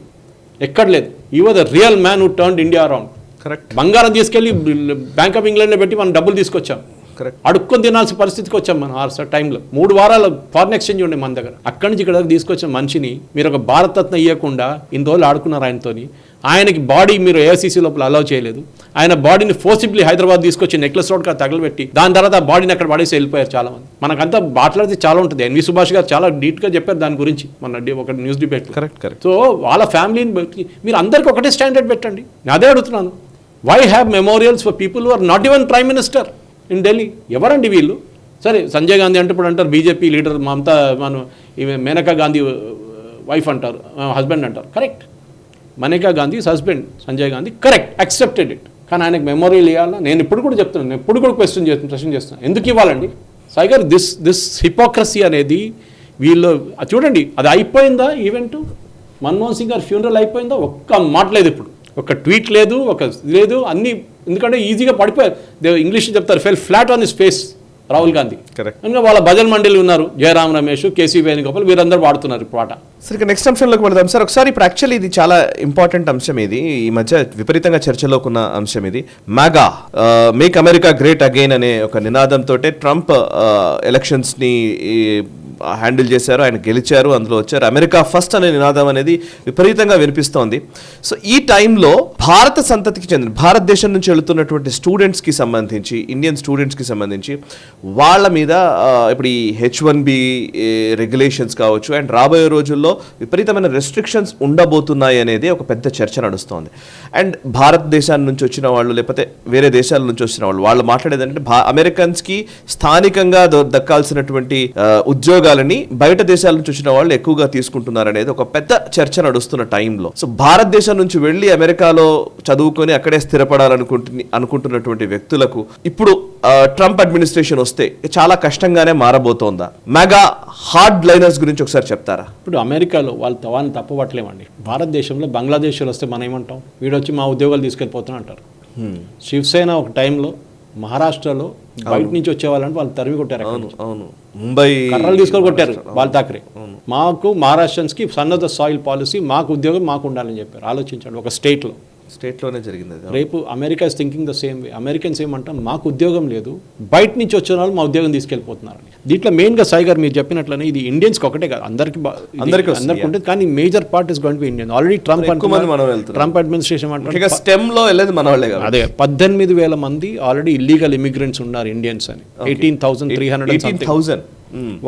ఎక్కడ లేదు. ఈ was the real man who turned India around. Correct. బంగారం తీసుకెళ్లి బ్యాంక్ ఆఫ్ ఇంగ్లాండ్లో పెట్టి మనం డబ్బులు తీసుకొచ్చాం. కరెక్ట్. అడుక్కొని తినాల్సిన పరిస్థితికి వచ్చాం మనం ఆ టైంలో. 3 వారాల ఫారెన్ ఎక్స్చేంజ్ ఉండే మన దగ్గర. అక్కడి నుంచి ఇక్కడ తీసుకొచ్చిన మనిషిని మీరు ఒక భారతరత్న ఇవ్వకుండా ఇన్ని రోజులు ఆడుకున్నారు ఆయనతోని. ఆయనకి బాడీ మీరు ఏఐసీసీ లోపల అలౌ చేయలేదు. ఆయన బాడీని ఫోర్సిబ్లీ హైదరాబాద్ తీసుకొచ్చి నెక్లెస్ రోడ్ తగలబెట్టి దాని తర్వాత ఆ బాడీని అక్కడ పడేసి వెళ్ళిపోయారు చాలా మంది. మనకంతా మాట్లాడితే చాలా ఉంటుంది. ఎన్వి సుభాష్ గారు చాలా నీట్గా చెప్పారు దాని గురించి మన ఒక news debate. Correct. Correct. So వాళ్ళ ఫ్యామిలీని బట్టి మీరు అందరికీ ఒకటే స్టాండర్డ్ పెట్టండి. నేను అదే అడుగుతున్నాను. Why have memorials for people who are not even prime minister in Delhi? ఎవరండి వీళ్ళు? సరే సంజయ్ గాంధీ అంటే ఇప్పుడు అంటారు బీజేపీ లీడర్, మమతా మనం ఈమె మేనకా గాంధీ వైఫ్ అంటారు, హస్బెండ్ అంటారు. Correct, Maneka Gandhi husband Sanjay Gandhi, correct, accepted it. కానీ ఆయనకు మెమోరియల్ ఇవ్వాలా? నేను ఇప్పుడు కూడా చెప్తున్నాను, నేను ఇప్పుడు కూడా క్వశ్చన్ చేస్తున్నాను, ఎందుకు ఇవ్వాలండి? సాయి గారు, దిస్ హిపోక్రసీ అనేది వీళ్ళు చూడండి. అది అయిపోయిందా ఈవెంట్? మన్మోహన్ సింగ్ గారి ఫ్యూనరల్ అయిపోయిందా? ఒక్క మాట లేదు, ఇప్పుడు ఒక ట్వీట్ లేదు, ఒక లేదు, అన్ని. ఎందుకంటే ఈజీగా పడిపోయారు. ఇంగ్లీష్ చెప్తారు, fell flat on his face Rahul Gandhi. Correct. ఇంకా వాళ్ళ భజన్ మండలి ఉన్నారు, జయరామ్ రమేష్, కేసీ వేణుగోపాల్, వీరందరూ వాడుతున్నారు ఈ పాట. సరే, నెక్స్ట్ అంశంలోకి వెళ్దాం సార్. ఒకసారి ఇప్పుడు యాక్చువల్లీ ఇది చాలా ఇంపార్టెంట్ అంశం. ఇది ఈ మధ్య విపరీతంగా చర్చలోకి ఉన్న అంశం. ఇది మాగా మేక్ అమెరికా గ్రేట్ అగైన్ అనే ఒక నినాదంతో ట్రంప్ ఎలక్షన్స్ని హ్యాండిల్ చేశారు. ఆయన గెలిచారు, అందులో వచ్చారు. అమెరికా ఫస్ట్ అనే నినాదం అనేది విపరీతంగా వినిపిస్తోంది. సో ఈ టైంలో భారత సంతతికి చెందిన, భారతదేశం నుంచి వెళుతున్నటువంటి స్టూడెంట్స్కి సంబంధించి, ఇండియన్ స్టూడెంట్స్కి సంబంధించి వాళ్ళ మీద ఇప్పుడు ఈ H1B రెగ్యులేషన్స్ కావచ్చు, అండ్ రాబోయే రోజుల్లో విపరీతమైన రెస్ట్రిక్షన్స్ ఉండబోతున్నాయి అనేది ఒక పెద్ద చర్చ నడుస్తోంది. అండ్ భారతదేశాన్ని నుంచి వచ్చిన వాళ్ళు, లేకపోతే వేరే దేశాల నుంచి వచ్చిన వాళ్ళు మాట్లాడేదంటే అమెరికన్స్కి స్థానికంగా దక్కాల్సినటువంటి ఉద్యోగాలని బయట దేశాల నుంచి వచ్చిన వాళ్ళు ఎక్కువగా తీసుకుంటున్నారు అనేది ఒక పెద్ద చర్చ నడుస్తున్న టైంలో, సో భారతదేశం నుంచి వెళ్ళి అమెరికాలో చదువుకొని అక్కడే అనుకుంటున్నటువంటి వ్యక్తులకు ఇప్పుడు ట్రంప్ అడ్మినిస్ట్రేషన్ వస్తే చాలా కష్టంగానే మారబోతోందా? మెగా హార్డ్ లైనర్స్ గురించి ఒకసారి చెప్తారా? ఇప్పుడు అమెరికాలో వాళ్ళని తప్పబట్టలేమండి. భారతదేశంలో బంగ్లాదేశ్లో వస్తే మనం ఏమంటాం? వీడొచ్చి మా ఉద్యోగాలు తీసుకెళ్ళిపోతున్నా అంటారు. శివసేన ఒక టైంలో మహారాష్ట్రలో బయట నుంచి వచ్చే వాళ్ళని వాళ్ళు తరిమి కొట్టారు. అవును, ముంబై కర్రలు తీసుకొని కొట్టారు బాల్ ఠాక్రే. మాకు మహారాష్ట్రన్స్కి son of the soil policy, మాకు ఉద్యోగం మాకు ఉండాలని చెప్పారు. ఆలోచించండి, ఒక స్టేట్లోనే జరిగింది. రేపు America is thinking the same way. Americans ఏమంటాం, మాకు ఉద్యోగం లేదు, బయట నుంచి వచ్చిన వాళ్ళు మా ఉద్యోగం తీసుకెళ్ళిపోతున్నారని. దీంట్లో మెయిన్గా సాయి గారు మీరు చెప్పినట్లనే ఇది ఇండియన్స్కి ఒకటే కాదు, అందరికీ ఉంటుంది. కానీ major part is going to be Indian. Already Trump administration అంటే స్టెమ్లో వెళ్ళేది మన వాళ్ళే. అదే 18,000 మంది ఆల్రెడీ ఇల్లీగల్ ఇమిగ్రెంట్స్ ఉన్నారు ఇండియన్స్ అని. 18,300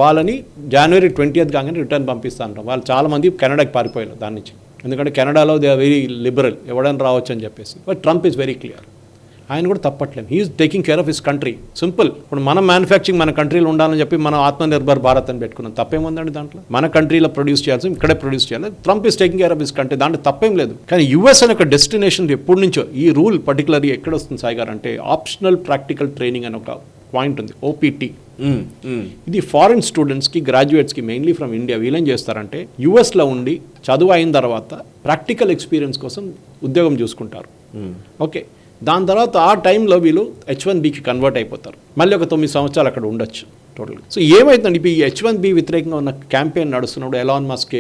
వాళ్ళని జనవరి 20th కాగానే రిటర్న్ పంపిస్తా అంటాం. వాళ్ళు చాలా మంది కెనడాకి పారిపోయారు దాని నుంచి. ఎందుకంటే కెనడాలో దే ఆర్ వెరీ లిబరల్, ఎవడైనా రావచ్చు అని చెప్పేసి. But Trump is very clear. ఆయన కూడా తప్పట్లేదు. He is taking care of his country. Simple. ఇప్పుడు మనం మ్యానుఫ్యాక్చరింగ్ మన కంట్రీలో ఉండాలని చెప్పి మనం ఆత్మనిర్భర్ భారత్ అని పెట్టుకున్నాం. తప్పేముందండి దాంట్లో? మన కంట్రీలో ప్రొడ్యూస్ చేయాల్సి ఇక్కడే ప్రొడ్యూస్ చేయాలి. Trump is taking care of his country, దాంట్లో తప్పేం లేదు. కానీ యూఎస్ అనే ఒక డెస్టినేషన్ ఎప్పటి నుంచో ఈ రూల్ పర్టికులర్గా ఎక్కడ వస్తుంది సాయి గారు అంటే, ఆప్షనల్ ప్రాక్టికల్ ట్రైనింగ్ అని ఒక పాయింట్ ఉంది, OPT. ఇది ఫారిన్ స్టూడెంట్స్కి, గ్రాడ్యుయేట్స్కి, మెయిన్లీ ఫ్రమ్ ఇండియా, వీళ్ళేం చేస్తారంటే యూఎస్లో ఉండి చదువు అయిన తర్వాత ప్రాక్టికల్ ఎక్స్పీరియన్స్ కోసం ఉద్యోగం చూసుకుంటారు. ఓకే, దాని తర్వాత ఆ టైంలో వీళ్ళు H1Bకి కన్వర్ట్ అయిపోతారు. మళ్ళీ ఒక 9 సంవత్సరాలు అక్కడ ఉండొచ్చు టోటల్గా. సో ఏమైతుందండి, ఇప్పుడు ఈ H1B వ్యతిరేకంగా ఉన్న క్యాంపెయిన్ నడుస్తున్నప్పుడు ఎలాన్ మస్క్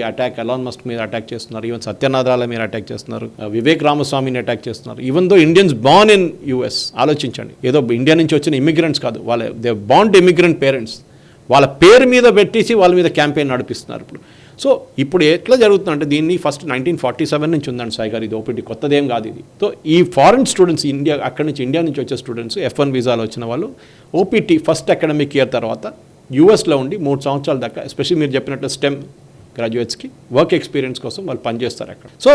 మీద అటాక్ చేస్తున్నారు, ఈవెన్ సత్యనారాయణ మీద అటాక్ చేస్తున్నారు, వివేక్ రామస్వామిని అటాక్ చేస్తున్నారు. Even though Indians born in US. ఆలోచించండి, ఏదో ఇండియా నుంచి వచ్చిన ఇమిగ్రెంట్స్ కాదు, దే బార్న్ ఇమిగ్రెంట్ పేరెంట్స్, వాళ్ళ పేరు మీద పెట్టేసి వాళ్ళ మీద క్యాంపెయిన్ నడిపిస్తున్నారు ఇప్పుడు. సో ఇప్పుడు ఎట్లా జరుగుతుందంటే, దీన్ని ఫస్ట్ 1947 నుంచి ఉందండి సాయి గారు, ఇది OPT కొత్తదేం కాదు ఇది. సో ఈ ఫారిన్ స్టూడెంట్స్ అక్కడి నుంచి ఇండియా నుంచి వచ్చే స్టూడెంట్స్ F1 వీసాలో వచ్చిన వాళ్ళు OPT ఫస్ట్ అకాడమిక్ ఇయర్ తర్వాత యూఎస్లో ఉండి 3 సంవత్సరాల దాకా, ఎస్పెషల్లీ మీరు చెప్పినట్టు స్టెమ్ గ్రాడ్యుయేట్స్కి వర్క్ ఎక్స్పీరియన్స్ కోసం వాళ్ళు పనిచేస్తారు అక్కడ. సో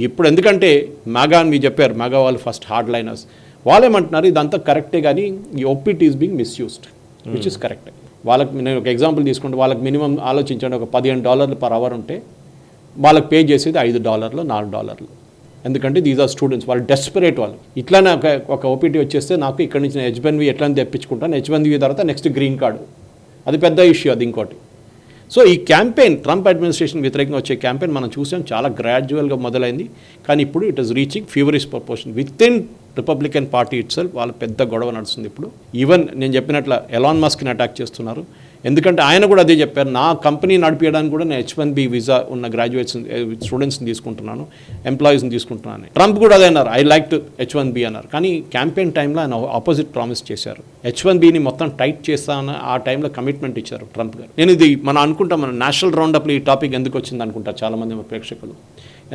ఇప్పుడు ఎందుకంటే మాగా అని మీరు చెప్పారు, మాగా వాళ్ళు ఫస్ట్ హార్డ్ లైనర్స్, వాళ్ళు ఏమంటున్నారు ఇదంతా కరెక్టే, కానీ ఈ OPT is being misused, which is correct. వాళ్ళకి నేను ఒక ఎగ్జాంపుల్ తీసుకుంటే, వాళ్ళకి మినిమం ఆలోచించండి, ఒక $15 per hour ఉంటే వాళ్ళకి పే చేసేది $5, $4. ఎందుకంటే దీస్ ఆర్ స్టూడెంట్స్, వాళ్ళు డెస్పరేట్. వాళ్ళు ఇట్లానే ఒక OPT వచ్చేస్తే నాకు ఇక్కడ నుంచి H1B ఎట్లా తెప్పించుకుంటాను, H1B తర్వాత నెక్స్ట్ గ్రీన్ కార్డు, అది పెద్ద ఇష్యూ అది ఇంకోటి. సో ఈ క్యాంపెయిన్ ట్రంప్ అడ్మినిస్ట్రేషన్ వ్యతిరేకంగా వచ్చే క్యాంపెయిన్ మనం చూసాం, చాలా గ్రాడ్యువల్గా మొదలైంది. కానీ ఇప్పుడు it is reaching feverish proportion with in Republican party it self. వాళ్ళ పెద్ద గొడవ నడుస్తుంది ఇప్పుడు. ఈవెన్ నేను చెప్పినట్లు ఎలాన్ మస్క్ని అటాక్ చేస్తున్నారు. ఎందుకంటే ఆయన కూడా అదే చెప్పారు, నా కంపెనీ నడిపించడానికి కూడా నేను H1B వీసా ఉన్న గ్రాడ్యుయేట్స్ స్టూడెంట్స్ని తీసుకుంటున్నాను, ఎంప్లాయీస్ని తీసుకుంటున్నాను. ట్రంప్ కూడా అదే అన్నారు, ఐ లైక్ టు H1B అన్నారు. కానీ క్యాంపెయిన్ టైంలో ఆయన ఆపోజిట్ ప్రామిస్ చేశారు. H1Bని మొత్తం టైట్ చేస్తామని ఆ టైంలో కమిట్మెంట్ ఇచ్చారు ట్రంప్ గారు. నేను ఇది మనం అనుకుంటాం, మన నేషనల్ రౌండప్లో ఈ టాపిక్ ఎందుకు వచ్చింది అనుకుంటారు చాలామంది మన ప్రేక్షకులు.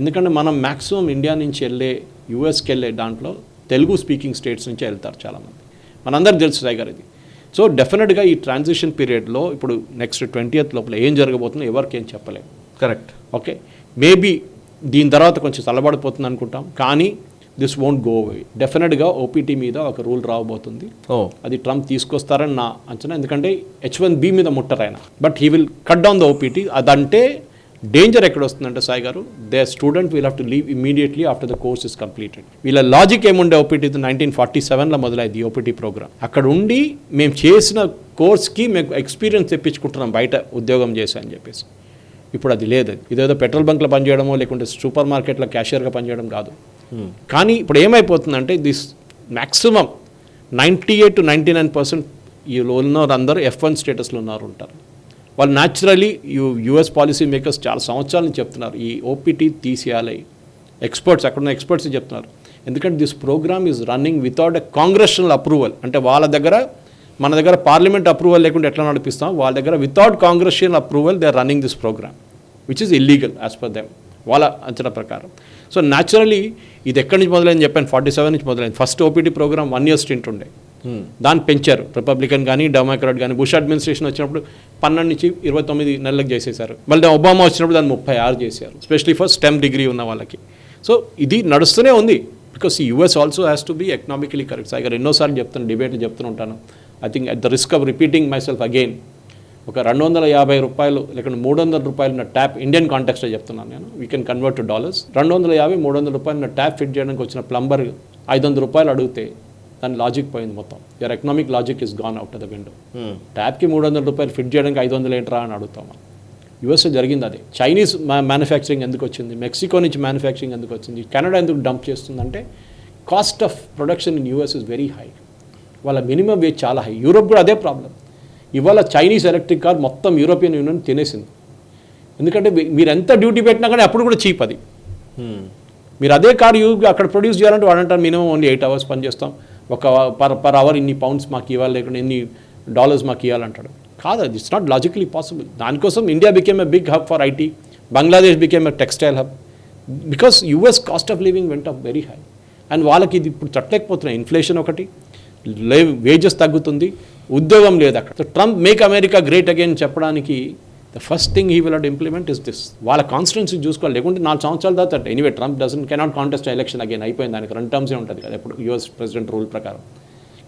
ఎందుకంటే మనం మ్యాక్సిమం ఇండియా నుంచి వెళ్ళే యూఎస్కి వెళ్ళే దాంట్లో తెలుగు స్పీకింగ్ స్టేట్స్ నుంచి వెళ్తారు చాలామంది. మనందరికీ తెలుసు సాయి గారు ఇది. సో డెఫినెట్గా ఈ ట్రాన్సిషన్ పీరియడ్లో ఇప్పుడు నెక్స్ట్ 20th లోపల ఏం జరగబోతుందో ఎవరికి ఏం చెప్పలేము. కరెక్ట్. ఓకే, మేబీ దీని తర్వాత కొంచెం చల్లబడిపోతుంది అనుకుంటాం, కానీ దిస్ వోంట్ గో అవే. డెఫినెట్గా ఓపీటీ మీద ఒక రూల్ రాబోతుంది. అది ట్రంప్ తీసుకొస్తారని నా అంచనా. ఎందుకంటే H1B మీద ముట్టరాయన, but he will cut down the OPT. అదంటే డేంజర్ ఎక్కడ వస్తుందంటే Sai garu, they student will have to leave immediately after the course is completed. వీళ్ళ లాజిక్ ఏముండే ఓపీటీ 1947లో మొదలైంది ఓపీటీ ప్రోగ్రామ్. అక్కడ ఉండి మేము చేసిన కోర్స్కి మేము ఎక్స్పీరియన్స్ తెప్పించుకుంటున్నాం బయట ఉద్యోగం చేసి అని చెప్పేసి. ఇప్పుడు అది లేదు. ఇదేదో పెట్రోల్ బంక్లో పనిచేయడమో లేకుంటే సూపర్ మార్కెట్లో క్యాషియర్గా పనిచేయడం కాదు. కానీ ఇప్పుడు ఏమైపోతుందంటే దిస్ మ్యాక్సిమం 98 to 99% ఈ ఉన్న అందరూ F1 స్టేటస్లో ఉంటారు. వాళ్ళు న్యాచురలీ యూఎస్ పాలసీ మేకర్స్ చాలా సంవత్సరాల నుంచి చెప్తున్నారు ఈ ఓపీటీ తీసేయాలి. ఎక్స్పర్ట్స్ అక్కడున్న ఎక్స్పర్ట్స్ చెప్తున్నారు. ఎందుకంటే this programme is running without a congressional approval. అంటే వాళ్ళ దగ్గర మన దగ్గర పార్లమెంట్ అప్రూవల్ లేకుండా ఎట్లా నడిపిస్తాం, వాళ్ళ దగ్గర without congressional approval they are running this programme which is illegal as per them, వాళ్ళ అంచనా ప్రకారం. సో న్యాచురలీ ఇది ఎక్కడి నుంచి మొదలైంది చెప్పాను, 47 నుంచి మొదలైంది. First OPT programme 1 year stint ఉండే, దాన్ని పెంచారు. రిపబ్లికన్ కానీ డెమోక్రాట్ కానీ. బుష్ అడ్మినిస్ట్రేషన్ వచ్చినప్పుడు 12 నుంచి 29 నెలలకు చేసేశారు. మళ్ళీ ఒబామా వచ్చినప్పుడు దాన్ని 36 చేశారు, స్పెషలీ ఫర్ స్టెమ్ డిగ్రీ ఉన్న వాళ్ళకి. సో ఇది నడుస్తూనే ఉంది because US also has to be economically correct. Sir ఎన్నోసార్లు చెప్తాను, డిబేట్లు చెప్తూ ఉంటాను. I think at the risk of repeating myself again, ఒక $250 లేకుంటే $300 ఉన్న ట్యాప్, ఇండియన్ కాంటెక్స్ట్లో చెప్తున్నాను నేను, వీ కెన్ కన్వర్ట్ టు $250, $300 ఉన్న ట్యాప్ ఫిట్ చేయడానికి వచ్చిన ప్లంబర్ $500 అడిగితే దాని లాజిక్ పోయింది మొత్తం. Your economic logic is gone out of the window. ట్యాప్కి $300 ఫిట్ చేయడానికి 500 ఏంట్రా అని అడుగుతాం. యూఎస్లో జరిగింది అదే. చైనీస్ మ్యానుఫ్యాక్చరింగ్ ఎందుకు వచ్చింది, మెక్సికో నుంచి మ్యానుఫ్యాక్చరింగ్ ఎందుకు వచ్చింది, కెనడా ఎందుకు డంప్ చేస్తుందంటే cost of production in US is very high. వాళ్ళ మినిమం వేజ్ చాలా హై. యూరోప్ కూడా అదే ప్రాబ్లం. ఇవాళ చైనీస్ ఎలక్ట్రిక్ కార్ మొత్తం యూరోపియన్ యూనియన్ తినేసింది. ఎందుకంటే మీరు ఎంత డ్యూటీ పెట్టినా కానీ అప్పుడు కూడా చీప్ అది. మీరు అదే కార్ అక్కడ ప్రొడ్యూస్ చేయాలంటే వాడంటారు మినిమం ఓన్లీ 8 hours పని చేస్తాం, ఒక పర్ అవర్ ఇన్ని పౌండ్స్ మాకు ఇవ్వాలి, లేకుంటే ఎన్ని డాలర్స్ మాకు ఇవ్వాలంటాడు. కాదు, అది ఇట్స్ నాట్ లాజికలీ పాసిబుల్. దానికోసం India became a big hub for IT, Bangladesh became a textile hub, because US cost of living went up very high. And వాళ్ళకి ఇది ఇప్పుడు తట్టలేకపోతున్నాయి. ఇన్ఫ్లేషన్ ఒకటి, వేజెస్ తగ్గుతుంది, ఉద్యోగం లేదు అక్కడ. So Trump make America great again చెప్పడానికి the first thing he will not implement is this. వాళ్ళ కాన్స్టిట్యున్సీ చూసుకోవాలి, లేకుంటే 4 సంవత్సరాల తర్వాత anyway Trump cannot contest election again, అయిపోయింది. దానికి 2 terms ఉంటుంది కదా ఇప్పుడు యూఎస్ ప్రెసిడెంట్ రూల్ ప్రకారం.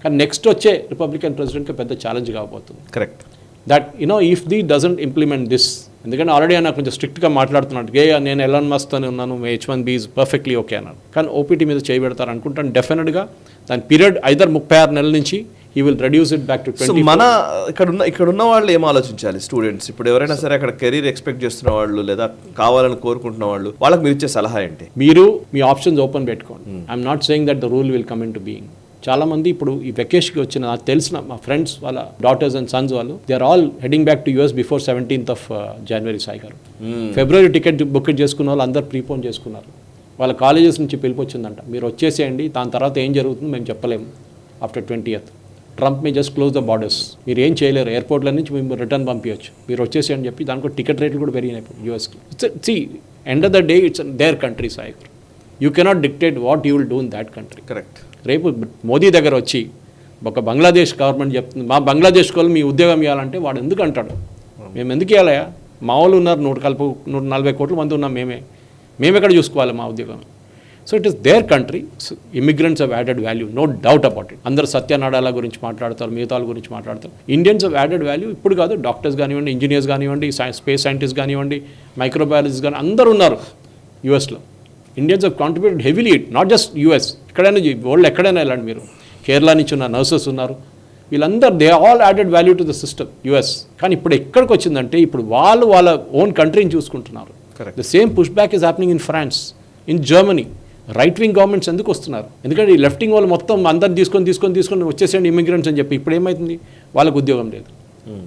కానీ నెక్స్ట్ వచ్చే రిపబ్లికన్ ప్రెసిడెంట్కి పెద్ద ఛాలెంజ్ కాబోతుంది. Correct. That if the doesn't implement this, ఎందుకంటే ఆల్రెడీ ఆయన కొంచెం స్ట్రిక్ట్గా మాట్లాడుతున్నాడు. నేను ఎలాన్ మస్క్తోనే ఉన్నాను, H1B ఈజ్ పర్ఫెక్ట్లీ ఓకే అన్నాడు. కానీ ఓపీటీ మీద చేయబెడతారు అనుకుంటాను. డెఫినెట్గా దాని పీరియడ్ ఐదర్ 36 నెలల నుంచి he will reduce it back to 24. మన ఇక్కడున్న వాళ్ళు ఏం ఆలోచించాలి స్టూడెంట్స్? ఇప్పుడు ఎవరైనా సరే అక్కడ కెరీర్ ఎక్స్పెక్ట్ చేస్తున్న వాళ్ళు లేదా కావాలని కోరుకుంటున్న వాళ్ళు, వాళ్ళకి మీరు ఇచ్చే సలహా ఏంటి? మీరు మీ ఆప్షన్స్ ఓపెన్ పెట్టుకోండి. I'm not saying that the rule will come in to being. చాలా మంది ఇప్పుడు ఈ వెకేషన్కి వచ్చిన నాకు తెలిసిన మా ఫ్రెండ్స్ వాళ్ళ డాటర్స్ అండ్ సన్స్ వాళ్ళు they are all heading back to US before 17th of January. Sai garu ఫిబ్రవరి టికెట్ బుక్ చేసుకున్న వాళ్ళు అందరు ప్రీపోన్ చేసుకున్నారు. వాళ్ళ కాలేజెస్ నుంచి పిలుపు వచ్చిందంట, మీరు వచ్చేసేయండి, దాని తర్వాత ఏం జరుగుతుందో మేము చెప్పలేము after 20th. Trump May just close the borders, మీరు ఏం చేయలేరు, ఎయిర్పోర్ట్ల నుంచి మేము రిటర్న్ పంపించవచ్చు, మీరు వచ్చేసి అని చెప్పి దానికి టికెట్ రేట్లు కూడా పెరిగినాయి యూఎస్కి. See end of the day it's their country Sai garu. You cannot dictate what you will do in that country. Correct. రేపు మోదీ దగ్గర వచ్చి ఒక బంగ్లాదేశ్ గవర్నమెంట్ చెప్తుంది మా బంగ్లాదేశ్ వాళ్ళు మీ ఉద్యోగం ఇవ్వాలంటే వాడు ఎందుకు అంటాడు? మేము ఎందుకు ఇవ్వాలయా? మా వాళ్ళు ఉన్నారు 140 కోట్ల మంది ఉన్నాం, మేము ఎక్కడ చూసుకోవాలి మా ఉద్యోగం? So it is their country. Immigrants have added value, no doubt about it. అందరు సత్యనారాయణ గురించి మాట్లాడతారు, మిగతాల గురించి మాట్లాడతారు. Indians have added value. ఇప్పుడు కాదు, డాక్టర్స్ కానివ్వండి, ఇంజనీర్స్ కానివ్వండి, స్పేస్ సైంటిస్ట్ కానివ్వండి, మైక్రోబయాలజిస్ట్ కానీ అందరూ ఉన్నారు యూఎస్లో. Indians have contributed heavily, not just US, ఎక్కడైనా వరల్డ్ ఎక్కడైనా వెళ్ళండి మీరు. కేరళ నుంచి ఉన్న నర్సెస్ ఉన్నారు, వీళ్ళందరూ they all added value to the system US. కానీ ఇప్పుడు ఎక్కడికి వచ్చిందంటే ఇప్పుడు వాళ్ళ ఓన్ కంట్రీని చూసుకుంటున్నారు. The same push back is happening in France, in Germany. Right wing governments ఎందుకు వస్తున్నారు? ఎందుకంటే ఈ లెఫ్ట్ వింగ్ వాళ్ళు మొత్తం అందరు తీసుకొని వచ్చేసేయండి ఇమిగ్రెంట్స్ అని చెప్పి ఇప్పుడు ఏమవుతుంది, వాళ్ళకు ఉద్యోగం లేదు.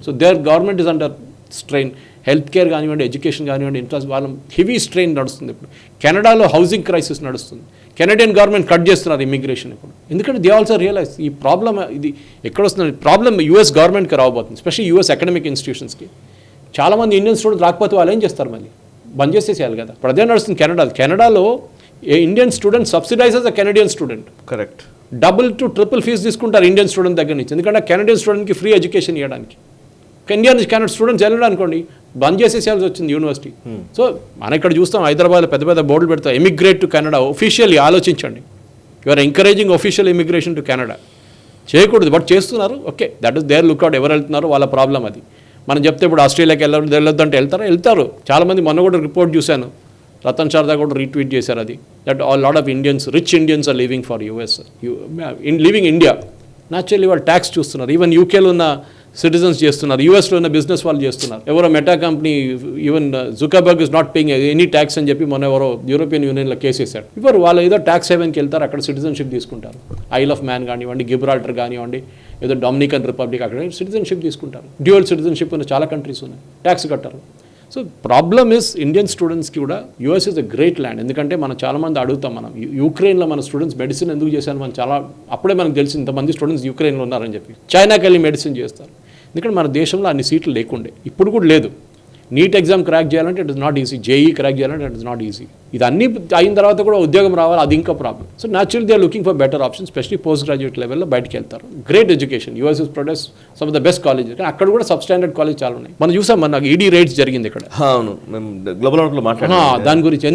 So their government is under strain. Health care కానివ్వండి, ఎడ్యుకేషన్ కానివ్వండి, ఇంట్రెస్ట్ వాళ్ళ హెవీ స్ట్రెయిన్ నడుస్తుంది. ఇప్పుడు కెనడాలో హౌసింగ్ క్రైసిస్ నడుస్తుంది. కెనడియన్ గవర్నమెంట్ కట్ చేస్తున్నారు ఇమిగ్రేషన్ ఇప్పుడు. ఎందుకంటే దే ఆల్సో రియలైజ్ ఈ ప్రాబ్లమ్ ఇది ఎక్కడ వస్తుంది, ప్రాబ్లమ్ యూఎస్ గవర్నమెంట్కి రాబోతుంది, స్పెషల్లీ యూఎస్ అకాడమిక్ ఇన్స్టిట్యూషన్స్కి. చాలామంది ఇండియన్ స్టూడెంట్స్ రాకపోతే వాళ్ళు ఏం చేస్తారు, మళ్ళీ బంద్ చేసేసేయాలి కదా. ఇప్పుడు అదే నడుస్తుంది కెనడాలో Indian student subsidizes a Canadian student. Correct. Double to triple fee తీసుకుంటారు ఇండియన్ స్టూడెంట్ దగ్గర నుంచి, ఎందుకంటే కెనడియన్ స్టూడెంట్కి ఫ్రీ ఎడ్యుకేషన్ ఇవ్వడానికి. కెనడా స్టూడెంట్స్ వెళ్ళడం అనుకోండి బంద్ చేసేసేయాల్సి వచ్చింది యూనివర్సిటీ. సో మనం ఇక్కడ చూస్తాం హైదరాబాద్లో పెద్ద పెద్ద బోర్డులు పెడతాం, ఎమిగ్రేట్ టు కెనడా. ఒఫీషియల్లీ ఆలోచించండి, you're encouraging official immigration to Canada. చేయకూడదు, బట్ చేస్తున్నారు. Okay, that is their lookout. ఎవరు వెళ్తున్నారు వాళ్ళ ప్రాబ్లం అది. మనం చెప్తే ఇప్పుడు ఆస్ట్రేలియాకి వెళ్ళొద్దంటే వెళ్తారు చాలామంది. మొన్న కూడా రిపోర్ట్ చూశాను, రతన్ శారదా కూడా రీట్వీట్ చేశారు అది, that all lot of Indians, rich Indians are living for US, living India. Naturally వాళ్ళు ట్యాక్స్ చూస్తున్నారు. ఈవెన్ యూకేలో ఉన్న సిటిజన్స్ చేస్తున్నారు, యూఎస్లో ఉన్న బిజినెస్ వాళ్ళు చేస్తున్నారు. ఎవరో meta company, even Zuckerberg is not paying any tax అని చెప్పి మొన్న ఎవరో యూరోపియన్ యూనియన్లో కేసు వేశారు. ఇప్పుడు వాళ్ళు ఏదో ట్యాక్స్ హెవెన్కి వెళ్తారు, అక్కడ సిటిజన్షిప్ తీసుకుంటారు. ఐల్ ఆఫ్ మ్యాన్ కానివ్వండి, గిబ్రాల్టర్ కానివ్వండి, ఏదో డొమినికన్ రిపబ్లిక్, అక్కడ సిటిజన్షిప్ తీసుకుంటారు. డ్యూయల్ సిటిజన్షిప్ ఉన్న చాలా కంట్రీస్ ఉన్నాయి, ట్యాక్స్ కట్టారు. సో ప్రాబ్లమ్ ఇస్ ఇండియన్ స్టూడెంట్స్కి కూడా US is a great land. ఎందుకంటే మనం చాలామంది అడుగుతాం, మనం యూక్రెయిన్లో మన స్టూడెంట్స్ మెడిసిన్ ఎందుకు చేశాను, మనం చాలా అప్పుడే మనకు తెలిసి ఇంతమంది స్టూడెంట్స్ యూక్రెయిన్లో ఉన్నారని చెప్పి. చైనాకి వెళ్ళి మెడిసిన్ చేస్తారు, ఎందుకంటే మన దేశంలో అన్ని సీట్లు లేకుండే, ఇప్పుడు కూడా లేదు. నీట్ ఎగ్జామ్ క్రాక్ చేయాలంటే it is not easy, JEE crack చేయాలంటే ఇట్ ఇస్ నాట్ ఈజీ. ఇది అన్ని అయిన తర్వాత కూడా ఉద్యోగం రావాలి, అది ఇంకా problem. So naturally they are looking for better option, specially post graduate లెవెల్లో బయటకు వెళ్తారు. Great education, US is produce some of the best college. కానీ అక్కడ కూడా సబ్ స్టాండర్డ్ కాలేజ్ చాలా ఉన్నాయి. మనం చూసాం, మనకు ఈడీ రైట్స్ జరిగింది ఇక్కడ. అవును, మేము గ్లోబల్ అవుట్లో మాట్లాడాం దాని గురించి.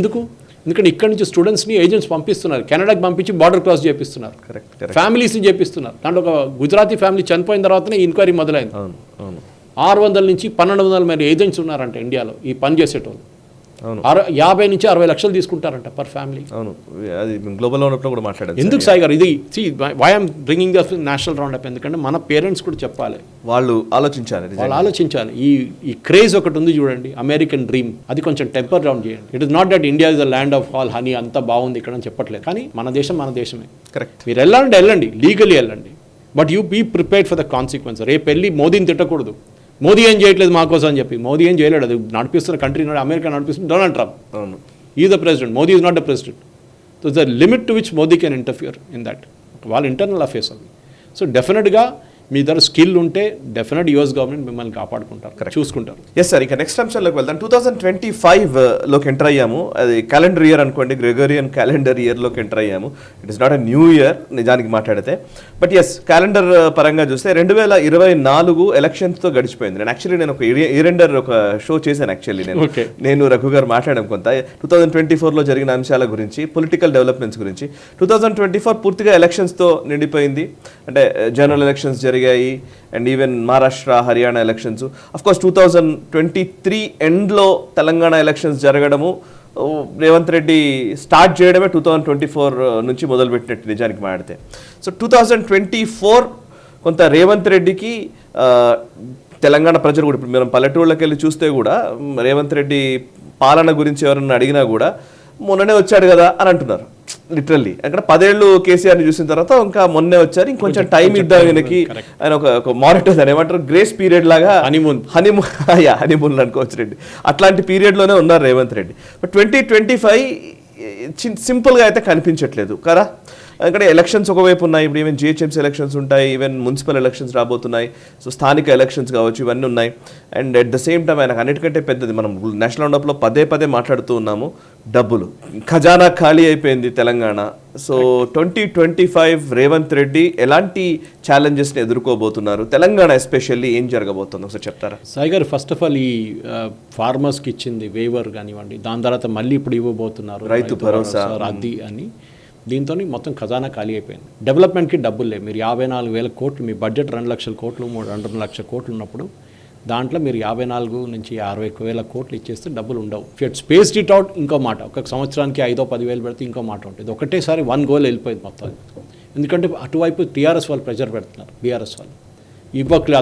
ఎందుకంటే ఇక్కడ నుంచి స్టూడెంట్స్ని ఏజెంట్స్ పంపిస్తున్నారు, కెనడాకి పంపించి బార్డర్ క్రాస్ చేపిస్తున్నారు, ఫ్యామిలీస్ని చేపిస్తున్నారు. దాంట్లో ఒక గుజరాతీ ఫ్యామిలీ చనిపోయిన తర్వాతనే ఎంక్వైరీ మొదలైంది. 600 నుంచి 1200 మంది ఏజెంట్స్ ఉన్నారంట ఇండియాలో ఈ పని చేసేటోళ్ళు. 50 నుంచి 60 లక్షలు తీసుకుంటారంట పర్ ఫ్యామిలీ. అవును, అది గ్లోబల్ రౌండప్లో కూడా మాట్లాడారు. ఎందుకు సాయి గారు ఇది why I'm bringing the national roundup, ఎందుకంటే మన పేరెంట్స్ కూడా చెప్పాలి, వాళ్ళు ఆలోచించాలి. ఈ క్రేజ్ ఒకటి ఉంది చూడండి, అమెరికన్ డ్రీమ్, అది కొంచెం టెంపర్ డౌన్ చేయండి. It is not that India is the land of all honey, అంతా బాగుంది ఇక్కడ అని చెప్పట్లేదు. కానీ మన దేశమే. కరెక్ట్. మీరు వెళ్ళండి, లీగలీ వెళ్ళండి, but you be prepared for the consequence. రేపు వెళ్ళి మోదీని తిట్టకూడదు, మోదీ ఏం చేయట్లేదు మా కోసం అని చెప్పి. మోదీ ఏం చేయలేడు, అది నడిపిస్తున్న కంట్రీ అమెరికా నడిపిస్తుంది డొనాల్డ్ ట్రంప్. ఈ the president, Modi is not the president. So the limit to which Modi can interfere in that, వాళ్ళ ఇంటర్నల్ అఫేర్స్ అవి. సో డెఫినెట్గా మీ దగ్గర స్కిల్ ఉంటే డెఫినెట్ యూఎస్ గవర్నమెంట్ మిమ్మల్ని కాపాడుకుంటారు, చూసుకుంటారు. ఎస్ సార్, ఇక నెక్స్ట్ అంశంలోకి వెళ్దాం. 2025లోకి ఎంటర్ అయ్యాము. అది క్యాలెండర్ ఇయర్ అనుకోండి, గ్రెగోరియన్ క్యాలెండర్ ఇయర్లోకి ఎంటర్ అయ్యాము. It is not a new year నిజానికి మాట్లాడితే, బట్ ఎస్ క్యాలెండర్ పరంగా చూస్తే 2024 ఎలక్షన్స్తో గడిచిపోయింది. నేను ఒక ఇయర్ ఒక షో చేశాను యాక్చువల్లీ. నేను రఘు గారు మాట్లాడాం కొంత 2024లో జరిగిన అంశాల గురించి, పొలిటికల్ డెవలప్మెంట్స్ గురించి. 2024 పూర్తిగా ఎలక్షన్స్తో నిండిపోయింది. అంటే జనరల్ ఎలక్షన్స్ జరిగాయి, and even Maharashtra, Haryana elections. Of course 2023 ఎండ్లో తెలంగాణ ఎలక్షన్స్ జరగడము, రేవంత్ రెడ్డి స్టార్ట్ చేయడమే 2024 నుంచి మొదలుపెట్టినట్టు నిజానికి మాట్లాడితే. సో 2024 కొంత రేవంత్ రెడ్డికి తెలంగాణ ప్రజలు కూడా, ఇప్పుడు మనం పల్లెటూళ్ళకి వెళ్ళి చూస్తే కూడా రేవంత్ రెడ్డి పాలన గురించి ఎవరన్నా అడిగినా కూడా మొన్ననే వచ్చాడు కదా అని అంటున్నారు. లిటరల్లీ అక్కడ 10 ఏళ్ళు కేసీఆర్ని చూసిన తర్వాత ఇంకా మొన్నే వచ్చారు, ఇంకొంచెం టైం ఇద్దాం ఈయనకి. ఆయన ఒక మానిటర్ అని ఏమంటారు, గ్రేస్ పీరియడ్ లాగా, హనీమూన్ అనుకోవచ్చు రెడ్డి, అట్లాంటి పీరియడ్లోనే ఉన్నారు రేవంత్ రెడ్డి. బట్ 2025 సింపుల్గా అయితే కనిపించట్లేదు కదా. అక్కడ ఎలక్షన్స్ ఒకవైపు ఉన్నాయి, ఇప్పుడు ఈవెన్ జిహెచ్ఎంసీ ఎలక్షన్స్ ఉంటాయి, ఈవెన్ మున్సిపల్ ఎలక్షన్స్ రాబోతున్నాయి, సో స్థానిక ఎలక్షన్స్ కావచ్చు, ఇవన్నీ ఉన్నాయి. And at the same time ఆయనకు అన్నిటికంటే పెద్దది, మనం నేషనల్ రౌండప్లో పదే మాట్లాడుతూ ఉన్నాము, డబ్బులు, ఖజానా ఖాళీ అయిపోయింది తెలంగాణ. సో 2025 రేవంత్ రెడ్డి ఎలాంటి ఛాలెంజెస్ని ఎదుర్కోబోతున్నారు, తెలంగాణ ఎస్పెషల్లీ ఏం జరగబోతుందో ఒకసారి చెప్తారా? సాయి గారు, ఫస్ట్ ఆఫ్ ఆల్ ఈ ఫార్మర్స్కి ఇచ్చింది వేవర్ కానివ్వండి, దాని తర్వాత మళ్ళీ ఇప్పుడు ఇవ్వబోతున్నారు రైతు భరోసా అది అని, దీంతో మొత్తం ఖజానా ఖాళీ అయిపోయింది. డెవలప్మెంట్కి డబ్బులు లేవు. మీరు 54,000 కోట్లు, మీ బడ్జెట్ 2 లక్షల కోట్లు, 2 లక్షల కోట్లు ఉన్నప్పుడు దాంట్లో మీరు 54 నుంచి 60,000 కోట్లు ఇచ్చేస్తే డబ్బులు ఉండవు. ఇట్ స్పేస్డ్ ఇట్ అవుట్ ఇంకో మాట, ఒక సంవత్సరానికి 5-10 పెడితే ఇంకో మాట ఉంటుంది. ఒకటేసారి 1 గోల్ వెళ్ళిపోయింది మొత్తం. ఎందుకంటే అటువైపు టీఆర్ఎస్ వాళ్ళు ప్రెజర్ పెడుతున్నారు, బీఆర్ఎస్ వాళ్ళు.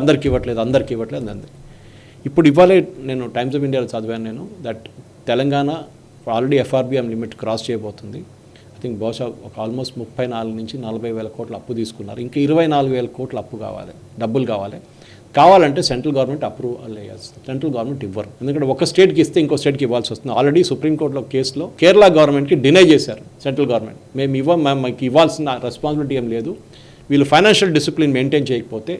అందరికి ఇవ్వట్లేదు అంది. ఇప్పుడు ఇవ్వాలే నేను టైమ్స్ ఆఫ్ ఇండియాలో చదివాను నేను that Telangana already FRBM limit cross చేయబోతుంది. ఐ థింక్ బహుశా ఒక ఆల్మోస్ట్ 34 నుంచి 40,000 కోట్ల అప్పు తీసుకున్నారు. ఇంకా 24,000 కోట్ల అప్పు డబ్బులు కావాలంటే సెంట్రల్ గవర్నమెంట్ అప్రూవల్ వేయాల్సి. సెంట్రల్ గవర్నమెంట్ ఇవ్వరు, ఎందుకంటే ఒక స్టేట్కి ఇస్తే ఇంకో స్టేట్కి ఇవ్వాల్సి వస్తుంది. ఆల్రెడీ సుప్రీంకోర్టులో కేసులో కేరళ గవర్నమెంట్కి డినై చేశారు సెంట్రల్ గవర్నమెంట్. మేము మాకు ఇవ్వాల్సిన రెస్పాన్సిబిలిటీ ఏం లేదు, వీళ్ళు ఫైనాన్షియల్ డిసిప్లిన్ మెయింటైన్ చేయకపోతే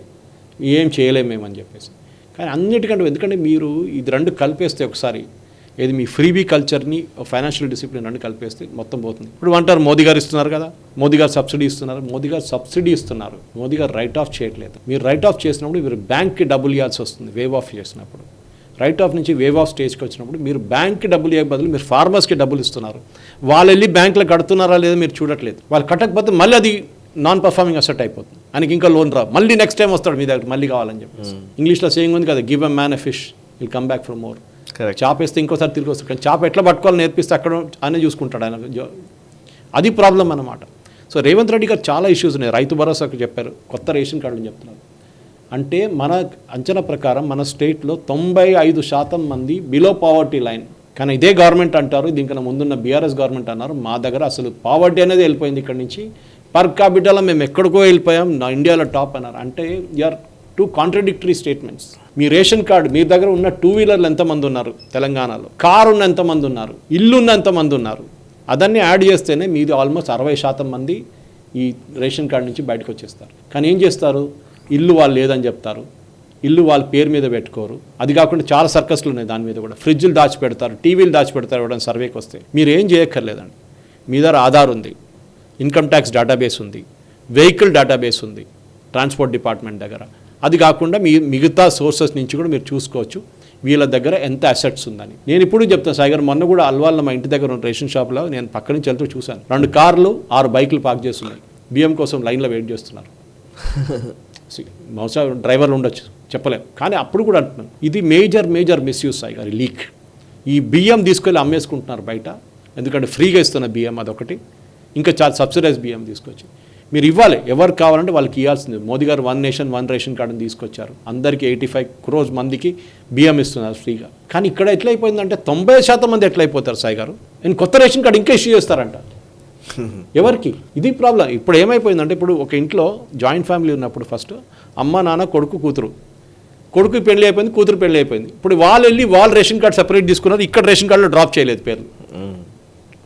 ఏం చేయలేము మేము అని చెప్పేసి. కానీ అన్నిటికంటే ఎందుకంటే మీరు ఇది రెండు కలిపేస్తే ఒకసారి ఏది మీ ఫ్రీబీ కల్చర్ని ఫైనాన్షియల్ డిసిప్లిన్ రెండు కలిపేస్తే మొత్తం పోతుంది. ఇప్పుడు అంటారు మోదీ గారు ఇస్తున్నారు కదా, మోదీ గారు సబ్సిడీ ఇస్తున్నారు. మోదీ గారు రైట్ ఆఫ్ చేయట్లేదు. మీరు రైట్ ఆఫ్ చేసినప్పుడు మీరు బ్యాంక్కి డబ్బులు ఇవ్వాల్సి వస్తుంది. వేవ్ ఆఫ్ చేసినప్పుడు రైట్ ఆఫ్ నుంచి వేవ్ ఆఫ్ స్టేజ్కి వచ్చినప్పుడు మీరు బ్యాంక్కి డబ్బులు ఇవ్వక బదులు మీరు ఫార్మర్స్కి డబ్బులు ఇస్తున్నారు. వాళ్ళు వెళ్ళి బ్యాంకులో కడుతున్నారా లేదా మీరు చూడట్లేదు. వాళ్ళు కట్టకపోతే మళ్ళీ అది నాన్ పర్ఫార్మింగ్ అసెట్ అయిపోతుంది. ఆయనకి ఇంకా లోన్ రా, మళ్ళీ నెక్స్ట్ టైం వస్తాడు మీ దగ్గర మళ్ళీ కావాలని చెప్పేసి. ఇంగ్లీష్లో సేయింగ్ ఉంది కదా, give a man a fish will come back for more. చాప వేస్తే ఇంకోసారి తిరిగి వస్తాడు, కానీ చాప ఎట్లా పట్టుకోవాలని నేర్పిస్తే అక్కడ ఆయన చూసుకుంటాడు ఆయన. అది ప్రాబ్లం అన్నమాట. సో రేవంత్ రెడ్డి గారు చాలా ఇష్యూస్ ఉన్నాయి. రైతు భరోసాకు చెప్పారు, కొత్త రేషన్ కార్డుని చెప్తున్నారు. అంటే మన అంచనా ప్రకారం మన స్టేట్లో 95% మంది బిలో పావర్టీ లైన్. కానీ ఇదే గవర్నమెంట్ అంటారు, దీనికన్నా ముందున్న బీఆర్ఎస్ గవర్నమెంట్ అన్నారు మా దగ్గర అసలు పావర్టీ అనేది వెళ్ళిపోయింది ఇక్కడ నుంచి, పర్ క్యాపిటల్ మేము ఎక్కడికో వెళ్ళిపోయాం, నా ఇండియాలో టాప్ అన్నారు. అంటే యూఆర్ టూ కాంట్రడిక్టరీ స్టేట్మెంట్స్. మీ రేషన్ కార్డు, మీ దగ్గర ఉన్న 2 వీలర్లు ఎంతమంది ఉన్నారు తెలంగాణలో, కారు ఉన్న ఎంతమంది ఉన్నారు, ఇల్లు ఉన్న ఎంతమంది ఉన్నారు, అదన్నీ యాడ్ చేస్తేనే మీది ఆల్మోస్ట్ 60% మంది ఈ రేషన్ కార్డు నుంచి బయటకు వచ్చేస్తారు. కానీ ఏం చేస్తారు, ఇల్లు వాళ్ళు లేదని చెప్తారు, ఇల్లు వాళ్ళ పేరు మీద పెట్టుకోరు. అది కాకుండా చాలా సర్కస్లు ఉన్నాయి దాని మీద కూడా. ఫ్రిడ్జ్లు దాచిపెడతారు, టీవీలు దాచిపెడతారు. ఇవ్వడం సర్వేకి వస్తే మీరు ఏం చేయక్కర్లేదండి. మీ దగ్గర ఆధార్ ఉంది, ఇన్కమ్ ట్యాక్స్ డేటాబేస్ ఉంది, వెహికల్ డేటాబేస్ ఉంది ట్రాన్స్పోర్ట్ డిపార్ట్మెంట్ దగ్గర. అది కాకుండా మిగతా సోర్సెస్ నుంచి కూడా మీరు చూసుకోవచ్చు వీళ్ళ దగ్గర ఎంత అసెట్స్ ఉందని. నేను ఇప్పుడు చెప్తాను సాయిగారు, మొన్న కూడా అల్వాల్లో మా ఇంటి దగ్గర ఉన్న రేషన్ షాప్లో నేను పక్క నుంచి వెళ్తూ చూశాను, 2 కార్లు 6 బైకులు పార్క్ చేస్తున్నాయి, బియ్యం కోసం లైన్లో వెయిట్ చేస్తున్నారు. బహుశా డ్రైవర్లు ఉండొచ్చు, చెప్పలేము. కానీ అప్పుడు కూడా అంటున్నాను, ఇది మేజర్ మిస్యూజ్ సాయిగారు. లీక్ ఈ బియ్యం తీసుకెళ్ళి అమ్మేసుకుంటున్నారు బయట, ఎందుకంటే ఫ్రీగా ఇస్తున్న బియ్యం అదొకటి, ఇంకా చాలా సబ్సిడైజ్ బియ్యం తీసుకొచ్చి మీరు ఇవ్వాలి. ఎవరు కావాలంటే వాళ్ళకి ఇవ్వాల్సింది. మోదీ గారు 1 నేషన్ 1 రేషన్ కార్డుని తీసుకొచ్చారు, అందరికీ 85 crores మందికి బియ్యం ఇస్తున్నారు ఫ్రీగా. కానీ ఇక్కడ ఎట్లయిపోయిందంటే 90% మంది ఎట్లయిపోతారు సాయి గారు, నేను కొత్త రేషన్ కార్డు ఇంకా ఇష్యూ చేస్తారంట ఎవరికి. ఇది ప్రాబ్లం. ఇప్పుడు ఏమైపోయిందంటే, ఇప్పుడు ఒక ఇంట్లో జాయింట్ ఫ్యామిలీ ఉన్నప్పుడు ఫస్ట్ అమ్మ నాన్న కొడుకు పెళ్లి అయిపోయింది, కూతురు పెళ్లి అయిపోయింది. ఇప్పుడు వాళ్ళు వెళ్ళి వాళ్ళ రేషన్ కార్డు సెపరేట్ తీసుకున్నారు, ఇక్కడ రేషన్ కార్డులో డ్రాప్ చేయలేదు పేర్లు.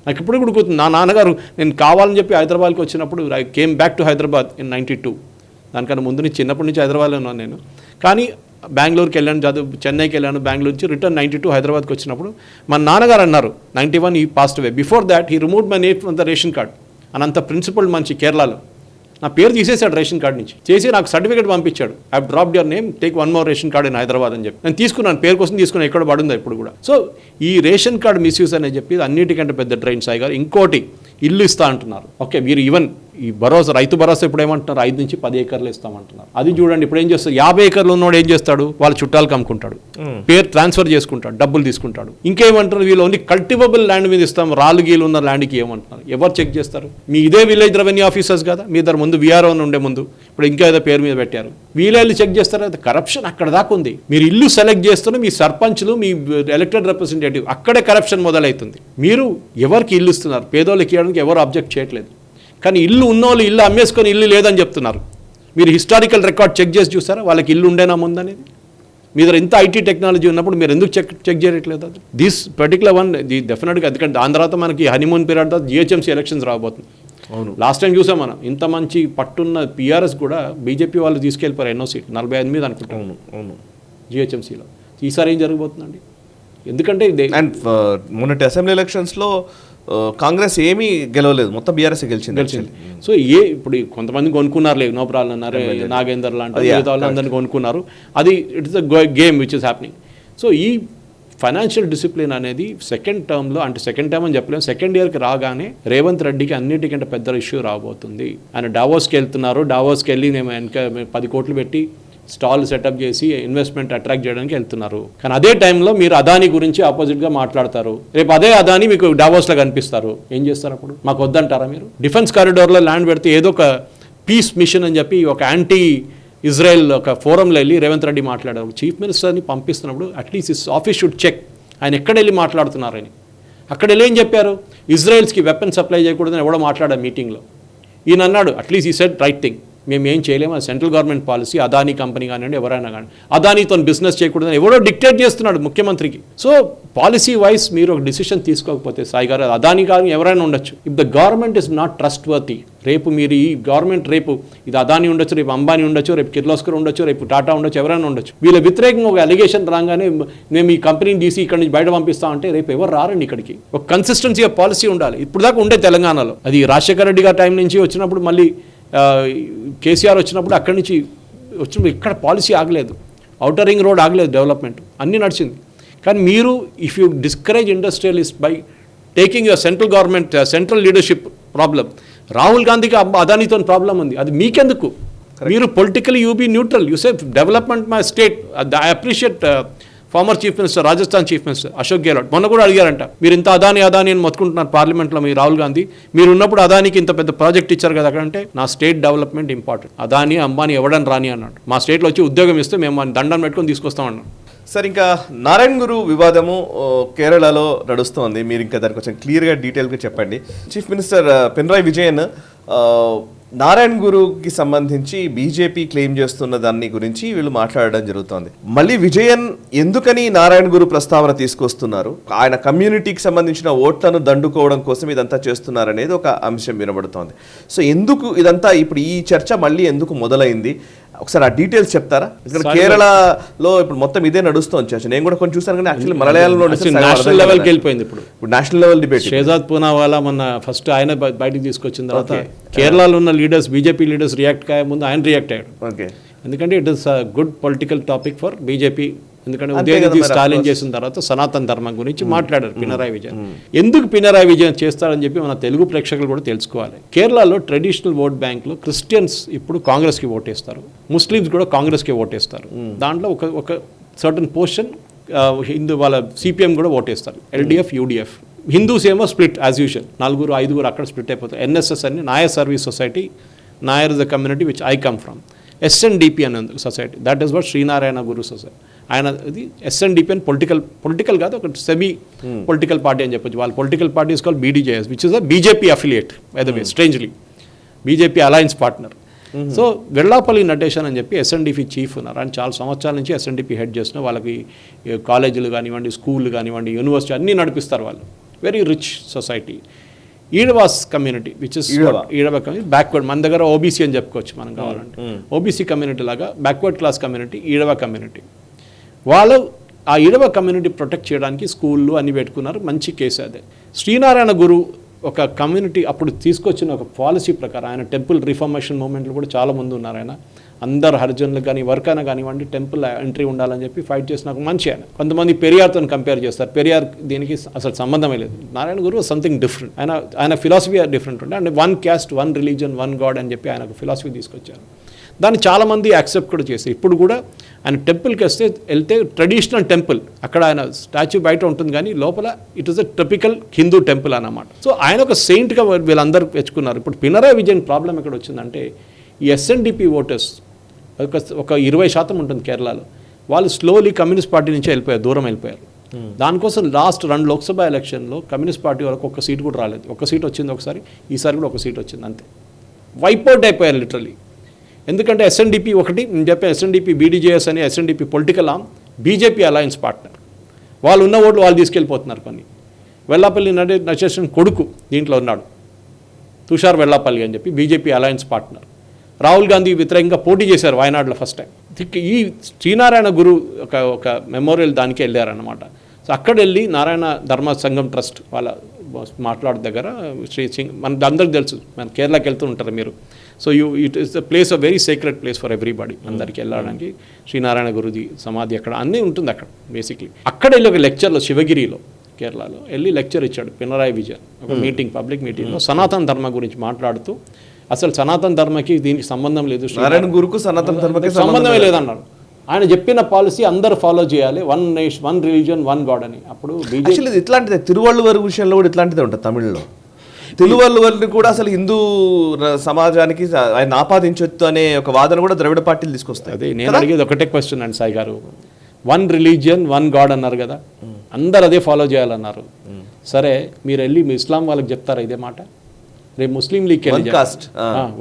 నాకు ఇప్పుడు కూడా గుర్తుంది, నా నాన్నగారు నేను కావాలని చెప్పి హైదరాబాద్కి వచ్చినప్పుడు I came back to Hyderabad in 92. దానికన్నా ముందు నుంచి చిన్నప్పటి నుంచి హైదరాబాద్లో ఉన్నాను నేను. కానీ బెంగళూరుకి వెళ్ళాను, చెన్నైకి వెళ్ళాను, బెంగళూరు నుంచి రిటర్న్ 92 హైదరాబాద్కి వచ్చినప్పుడు మా నాన్నగారు అన్నారు 91 ఈ passed away. Before that he remove my name from the ration card. Anantha principal మంచి కేరళలో నా పేరు తీసేశాడు రేషన్ కార్డు నుంచి, చేసి నాకు సర్టిఫికేట్ పంపించాడు, I dropped your name, take 1 more ration card in Hyderabad అని చెప్పి. నేను తీసుకున్నాను, పేరు కోసం తీసుకున్నాను, ఎక్కడ పడుందా ఇప్పుడు కూడా. సో ఈ రేషన్ కార్డు మిస్యూజ్ అని చెప్పి అన్నిటికంటే పెద్ద డ్రైన్ సాయి గారు. ఇంకోటి ఇల్లు ఇస్తా అంటున్నారు. ఓకే, మీరు ఈవెన్ ఈ భరోసా రైతు భరోసా ఇప్పుడు ఏమంటున్నారు, 5 నుంచి 10 ఏకర్లు ఇస్తామంటున్నారు. అది చూడండి ఇప్పుడు ఏం చేస్తారు, 50 ఏకర్లు ఉన్నవాడు ఏం చేస్తాడు, వాళ్ళ చుట్టాలకు అమ్ముకుంటాడు, పేరు ట్రాన్స్ఫర్ చేసుకుంటాడు, డబ్బులు తీసుకుంటాడు. ఇంకేమంటారు, వీళ్ళు ఓన్లీ కల్టివబుల్ ల్యాండ్ మీద ఇస్తాం, రాళ్ళు గీలు ఉన్న ల్యాండ్కి ఏమంటున్నారు. ఎవరు చెక్ చేస్తారు, మీ ఇదే విలేజ్ రెవెన్యూ ఆఫీసర్స్ కదా, మీ దగ్గర ముందు విఆర్ఓ ఉండే ముందు, ఇప్పుడు ఇంకా ఏదో పేరు మీద పెట్టారు, వీళ్ళు చెక్ చేస్తారు. అది కరప్షన్ అక్కడ దాకా ఉంది. మీరు ఇల్లు సెలెక్ట్ చేస్తున్న మీ సర్పంచ్లు, మీ ఎలక్టెడ్ రిప్రజెంటేటివ్, అక్కడే కరప్షన్ మొదలవుతుంది. మీరు ఎవరికి ఇల్లు ఇస్తున్నారు, పేదోళ్ళకి ఇవ్వడానికి ఎవరు అబ్జెక్ట్ చేయట్లేదు, కానీ ఇల్లు ఉన్నోళ్ళు ఇల్లు అమ్మేసుకొని ఇల్లు లేదని చెప్తున్నారు. మీరు హిస్టారికల్ రికార్డ్ చెక్ చేసి చూసారా, వాళ్ళకి ఇల్లు ఉండేనా ముందనేది. మీ దగ్గర ఇంత ఐటీ టెక్నాలజీ ఉన్నప్పుడు మీరు ఎందుకు చెక్ చేయట్లేదు? అది దిస్ పర్టికులర్ వన్ డెఫినెట్గా, ఎందుకంటే దాని తర్వాత మనకి హనీమూన్ పీరియడ్ తర్వాత జిహెచ్ఎంసీ ఎలక్షన్స్ రాబోతుంది. అవును, లాస్ట్ టైం చూసాం మనం, ఇంత మంచి పట్టున్న పిఆర్ఎస్ కూడా బీజేపీ వాళ్ళు తీసుకెళ్ళిపోయారు ఎన్నో సీట్, 48 మీద అనుకుంటాను. అవును, జిహెచ్ఎంసీలో. ఈసారి ఏం జరగబోతుందండి? ఎందుకంటే అండ్ మొన్నటి అసెంబ్లీ ఎలక్షన్స్లో కాంగ్రెస్ ఏమీ గెలవలేదు, మొత్తం బీఆర్ఎస్ గెలిచింది. సో ఇప్పుడు కొంతమంది కొనుక్కున్నారు, లేదు నో ప్రాబ్లం అన్నారు, నాగేందర్ లాంటి అందరినీ కొనుక్కున్నారు. అది it's a game which is happening. So ఈ ఫైనాన్షియల్ డిసిప్లిన్ అనేది సెకండ్ టర్మ్లో, అంటే సెకండ్ టర్మ్ అని చెప్పలేము, సెకండ్ ఇయర్కి రాగానే రేవంత్ రెడ్డికి అన్నిటికంటే పెద్ద ఇష్యూ రాబోతుంది. ఆయన డావోస్కి వెళ్తున్నారు, డావోస్కి వెళ్ళి మేము 10 కోట్లు పెట్టి స్టాల్ సెటప్ చేసి ఇన్వెస్ట్మెంట్ అట్రాక్ట్ చేయడానికి వెళ్తున్నారు. కానీ అదే టైంలో మీరు అదానీ గురించి ఆపోజిట్గా మాట్లాడతారు, రేపు అదే అదానీ మీకు డావోస్లో కనిపిస్తారు. ఏం చేస్తారు అప్పుడు? మాకు వద్దంటారా మీరు? డిఫెన్స్ కారిడార్లో ల్యాండ్ పెడితే ఏదో ఒక పీస్ మిషన్ అని చెప్పి ఒక యాంటీ ఇజ్రాయెల్ ఒక ఫోరంలో వెళ్ళి రేవంత్ రెడ్డి మాట్లాడారు. చీఫ్ మినిస్టర్ని పంపిస్తున్నప్పుడు at least his office should check ఆయన ఎక్కడ వెళ్ళి మాట్లాడుతున్నారని. అక్కడ వెళ్ళి ఏం చెప్పారు, ఇజ్రాయెల్స్కి వెపన్ సప్లై చేయకూడదని ఎవడో మాట్లాడారు మీటింగ్లో. ఈయన అన్నాడు అట్లీస్ట్ ఈ సెడ్ రైట్ థింగ్, మేము ఏం చేయలేము, అది central government policy, Adani company కానివ్వండి ఎవరైనా కానీ, అదానీతో బిజినెస్ చేయకూడదని ఎవడో డిక్టేట్ చేస్తున్నాడు ముఖ్యమంత్రికి. సో పాలసీ వైజ్ మీరు ఒక డిసిషన్ తీసుకోకపోతే సాయి గారు, అదానీ కానీ ఎవరైనా ఉండొచ్చు, if the government is not trust worthy, రేపు మీరు ఈ గవర్నమెంట్ రేపు ఇది అదానీ ఉండొచ్చు, రేపు అంబానీ ఉండొచ్చు, రేపు కిర్లోస్కర్ ఉండొచ్చు, రేపు టాటా ఉండొచ్చు, ఎవరైనా ఉండొచ్చు, వీళ్ళ వ్యతిరేకంగా ఒక అలిగేషన్ రాగానే మేము ఈ కంపెనీని తీసి ఇక్కడ నుంచి బయట పంపిస్తామంటే రేపు ఎవరు రారండి ఇక్కడికి. ఒక కన్సిస్టెన్సీ ఆఫ్ పాలసీ ఉండాలి. ఇప్పుడు దాకా ఉండే తెలంగాణలో అది రాజశేఖర రెడ్డి గారి టైం నుంచి వచ్చినప్పుడు, మళ్ళీ కేసీఆర్ వచ్చినప్పుడు అక్కడి నుంచి వచ్చినప్పుడు ఇక్కడ పాలసీ ఆగలేదు, ఔటర్ రింగ్ రోడ్ ఆగలేదు, డెవలప్మెంట్ అన్నీ నడిచింది. కానీ మీరు if you discourage industrialist by taking your central government central leadership problem, Rahul గాంధీకి అదానీతో ప్రాబ్లం ఉంది, అది మీకెందుకు? మీరు politically you be neutral, you say development my state. I appreciate former chief minister, Rajasthan chief minister Ashok Gehlot మొన్న కూడా అడిగారంట, మీరు ఇంత అదానీ అని మొత్తుకుంటున్నారు పార్లమెంట్లో మీ రాహుల్ గాంధీ, మీరు ఉన్నప్పుడు అదానికి ఇంత పెద్ద ప్రాజెక్ట్ ఇచ్చారు కదా అక్కడ, అంటే నా state development important, Adani Ambani ఎవడని రాని అన్నాడు, మా స్టేట్లో వచ్చి ఉద్యోగం ఇస్తే మేము దండం పెట్టుకొని తీసుకొస్తామన్నాడు. సార్, ఇంకా నారాయణ గురు వివాదము కేరళలో నడుస్తోంది, మీరు ఇంకా దానికి కొంచెం క్లియర్గా డీటెయిల్గా చెప్పండి. చీఫ్ మినిస్టర్ పినరాయి విజయన్ నారాయణ గురుకి సంబంధించి బీజేపీ క్లెయిమ్ చేస్తున్న దాన్ని గురించి వీళ్ళు మాట్లాడడం జరుగుతోంది. మళ్ళీ విజయన్ ఎందుకని నారాయణ గురు ప్రస్తావన తీసుకొస్తున్నారు, ఆయన కమ్యూనిటీకి సంబంధించిన ఓట్లను దండుకోవడం కోసం ఇదంతా చేస్తున్నారనేది ఒక అంశం వినబడుతోంది. సో ఎందుకు ఇదంతా ఇప్పుడు ఈ చర్చ మళ్ళీ ఎందుకు మొదలైంది, ఒకసారి ఆ డీటెయిల్స్ చెప్తారా? ఇక్కడ కేరళలో ఇప్పుడు మొత్తం ఇదే నడుస్తోంది చర్చ. నేను కూడా కొంచెం చూసాను కానీ యాక్చువల్లీ మలయాళంలో నేషనల్ లెవెల్కి వెళ్ళిపోయింది. ఇప్పుడు నేషనల్ లెవెల్ డిబేట్. షేజాద్ పూనావాలా మొన్న ఫస్ట్ ఆయన బయటకు తీసుకొచ్చిన తర్వాత కేరళలో ఉన్న లీడర్స్, బీజేపీ లీడర్స్ రియాక్ట్ కాయ ముందు ఆయన రియాక్ట్ అయ్యాడు. ఓకే, ఎందుకంటే it is good political topic for BJP. ఎందుకంటే ఉదయనిధి స్టాలిన్ చేసిన తర్వాత సనాతన ధర్మం గురించి మాట్లాడారు పినరాయి విజయన్. ఎందుకు పినరాయి విజయన్ చేస్తారని చెప్పి మన తెలుగు ప్రేక్షకులు కూడా తెలుసుకోవాలి. కేరళలో ట్రెడిషనల్ ఓట్ బ్యాంక్లో క్రిస్టియన్స్ ఇప్పుడు కాంగ్రెస్కి ఓటేస్తారు, ముస్లిమ్స్ కూడా కాంగ్రెస్కి ఓటేస్తారు. దాంట్లో ఒక సర్టన్ పోర్షన్ హిందూ వాళ్ళ సిపిఎం కూడా ఓటేస్తారు, ఎల్డిఎఫ్ యూడిఎఫ్. హిందూస్ ఏమో స్ప్లిట్ యాజ్ యూజువల్, 4-5 అక్కడ స్ప్లిట్ అయిపోతారు. ఎన్ఎస్ఎస్ అని Nair service society, Nair is the community which I come from. SNDP అని ఉంది society, that is what Sri Narayana Guru society. ఆయన ఇది ఎస్ఎన్డిపి అని పొలిటికల్ కాదు, ఒక సెమీ పొలిటికల్ పార్టీ అని చెప్పొచ్చు. వాళ్ళ political party is called BDJS, which is a BJP affiliate by the way, strangely BJP alliance partner. So Vellappally Natesan అని చెప్పి ఎస్ఎన్డిపి చీఫ్ ఉన్నారు. ఆయన చాలా సంవత్సరాల నుంచి ఎస్ఎన్డిపి హెడ్ చేస్తున్న, వాళ్ళకి కాలేజీలు కానివ్వండి, స్కూళ్ళు కానివ్వండి, యూనివర్సిటీ అన్నీ నడిపిస్తారు వాళ్ళు. Very rich society. Ezhavas community which is Ezhava community backward, మన దగ్గర ఓబీసీ అని చెప్పుకోవచ్చు మనం కావాలంటే. ఓబీసీ కమ్యూనిటీ లాగా backward class community Ezhava community. వాళ్ళు ఆ ఈడవ కమ్యూనిటీ ప్రొటెక్ట్ చేయడానికి స్కూళ్ళు అన్ని పెట్టుకున్నారు. మంచి కేసు అదే. శ్రీనారాయణ గురు ఒక కమ్యూనిటీ అప్పుడు తీసుకొచ్చిన ఒక పాలసీ ప్రకారం ఆయన టెంపుల్ రిఫార్మేషన్ మూవ్మెంట్లో కూడా చాలా మంది ఉన్నారు. ఆయన అందరు హరిజనులకు కానీ ఎవరికైనా కానివ్వండి టెంపుల్ ఎంట్రీ ఉండాలని చెప్పి ఫైట్ చేసిన ఒక మంచి ఆయన. కొంతమంది పెరియార్తో కంపేర్ చేస్తారు, పెరియార్ దీనికి అసలు సంబంధమే లేదు. నారాయణ గురు సంథింగ్ డిఫరెంట్. ఆయన ఫిలాసఫీ డిఫరెంట్ ఉండే, అంటే 1 caste 1 religion 1 God అని చెప్పి ఆయన ఒక ఫిలాసఫీ తీసుకొచ్చారు. దాన్ని చాలామంది యాక్సెప్ట్ కూడా చేస్తారు. ఇప్పుడు కూడా ఆయన టెంపుల్కి వెళ్తే ట్రెడిషనల్ టెంపుల్, అక్కడ ఆయన స్టాచ్యూ బయట ఉంటుంది కానీ లోపల it is a typical Hindu temple అన్నమాట. సో ఆయన ఒక సెయింట్గా వీళ్ళందరూ తెచ్చుకున్నారు. ఇప్పుడు పినరాయి విజయన్ ప్రాబ్లం ఎక్కడ వచ్చిందంటే, ఈ ఎస్ఎన్డిపి ఓటర్స్ ఒక 20% ఉంటుంది కేరళలో, వాళ్ళు స్లోలీ కమ్యూనిస్ట్ పార్టీ నుంచి దూరం వెళ్ళిపోయారు. దానికోసం లాస్ట్ 2 లోక్సభ ఎలక్షన్లో కమ్యూనిస్ట్ పార్టీ వరకు ఒక్క సీట్ కూడా రాలేదు. ఒక సీట్ వచ్చింది ఒకసారి, ఈసారి కూడా ఒక సీట్ వచ్చింది, అంతే. వైపౌట్ అయిపోయారు లిటరలీ. ఎందుకంటే ఎస్ఎన్డిపి ఒకటి నేను చెప్పే, ఎస్ఎన్డిపి బీడీజేఎస్ అని SNDP political arm, BJP alliance partner. వాళ్ళు ఉన్న ఓట్లు వాళ్ళు తీసుకెళ్ళిపోతున్నారు కొన్ని. వెల్లాపల్లి నటేషన్ కొడుకు దీంట్లో ఉన్నాడు, తుషార్ వెల్లాపల్లి అని చెప్పి BJP alliance partner. Rahul Gandhi వ్యతిరేకంగా పోటీ చేశారు వాయనాడులో ఫస్ట్ టైం. ఈ శ్రీనారాయణ గురు ఒక మెమోరియల్ దానికి వెళ్ళారన్నమాట. సో అక్కడ వెళ్ళి నారాయణ ధర్మ సంఘం ట్రస్ట్ వాళ్ళ మాట్లాడే దగ్గర శ్రీ సింగ్, మన అందరికి తెలుసు, మన కేరళకి వెళ్తూ ఉంటారు మీరు. So it is the place a very secret place for everybody. అందరికి వెళ్ళడానికి శ్రీనారాయణ గురుది సమాధి అక్కడ అన్నీ ఉంటుంది అక్కడ బేసిక్లీ. అక్కడ వెళ్ళి ఒక లెక్చర్లో శివగిరిలో కేరళలో వెళ్ళి లెక్చర్ ఇచ్చాడు పినరాయి విజయన్ ఒక మీటింగ్, పబ్లిక్ మీటింగ్లో సనాతన ధర్మ గురించి మాట్లాడుతూ, అసలు సనాతన ధర్మకి దీనికి సంబంధం లేదు, నారాయణ గురుకు సనాతన ధర్మకి సంబంధమే లేదన్నాడు. ఆయన చెప్పిన పాలసీ అందరూ ఫాలో చేయాలి, 1 nation 1 religion 1 God అని. అప్పుడు ఇట్లాంటిదే తిరువళ్ళువారు విషయంలో కూడా ఇట్లాంటిదే ఉంటుంది తమిళ్లో. తెలుగు వాళ్ళని కూడా అసలు హిందూ సమాజానికి ఆయన ఆపాదించొద్దు అనే ఒక వాదన కూడా ద్రవిడ పార్టీలు తీసుకొస్తాయి. అదే నేను అడిగేది ఒకటే క్వశ్చన్ అండి సాయి గారు, 1 రిలీజియన్ 1 గాడ్ అన్నారు కదా, అందరు అదే ఫాలో చేయాలన్నారు. సరే మీరు వెళ్ళి మీ ఇస్లాం వాళ్ళకి చెప్తారా ఇదే మాట? రేపు ముస్లిం లీగ్కి వెళ్ళి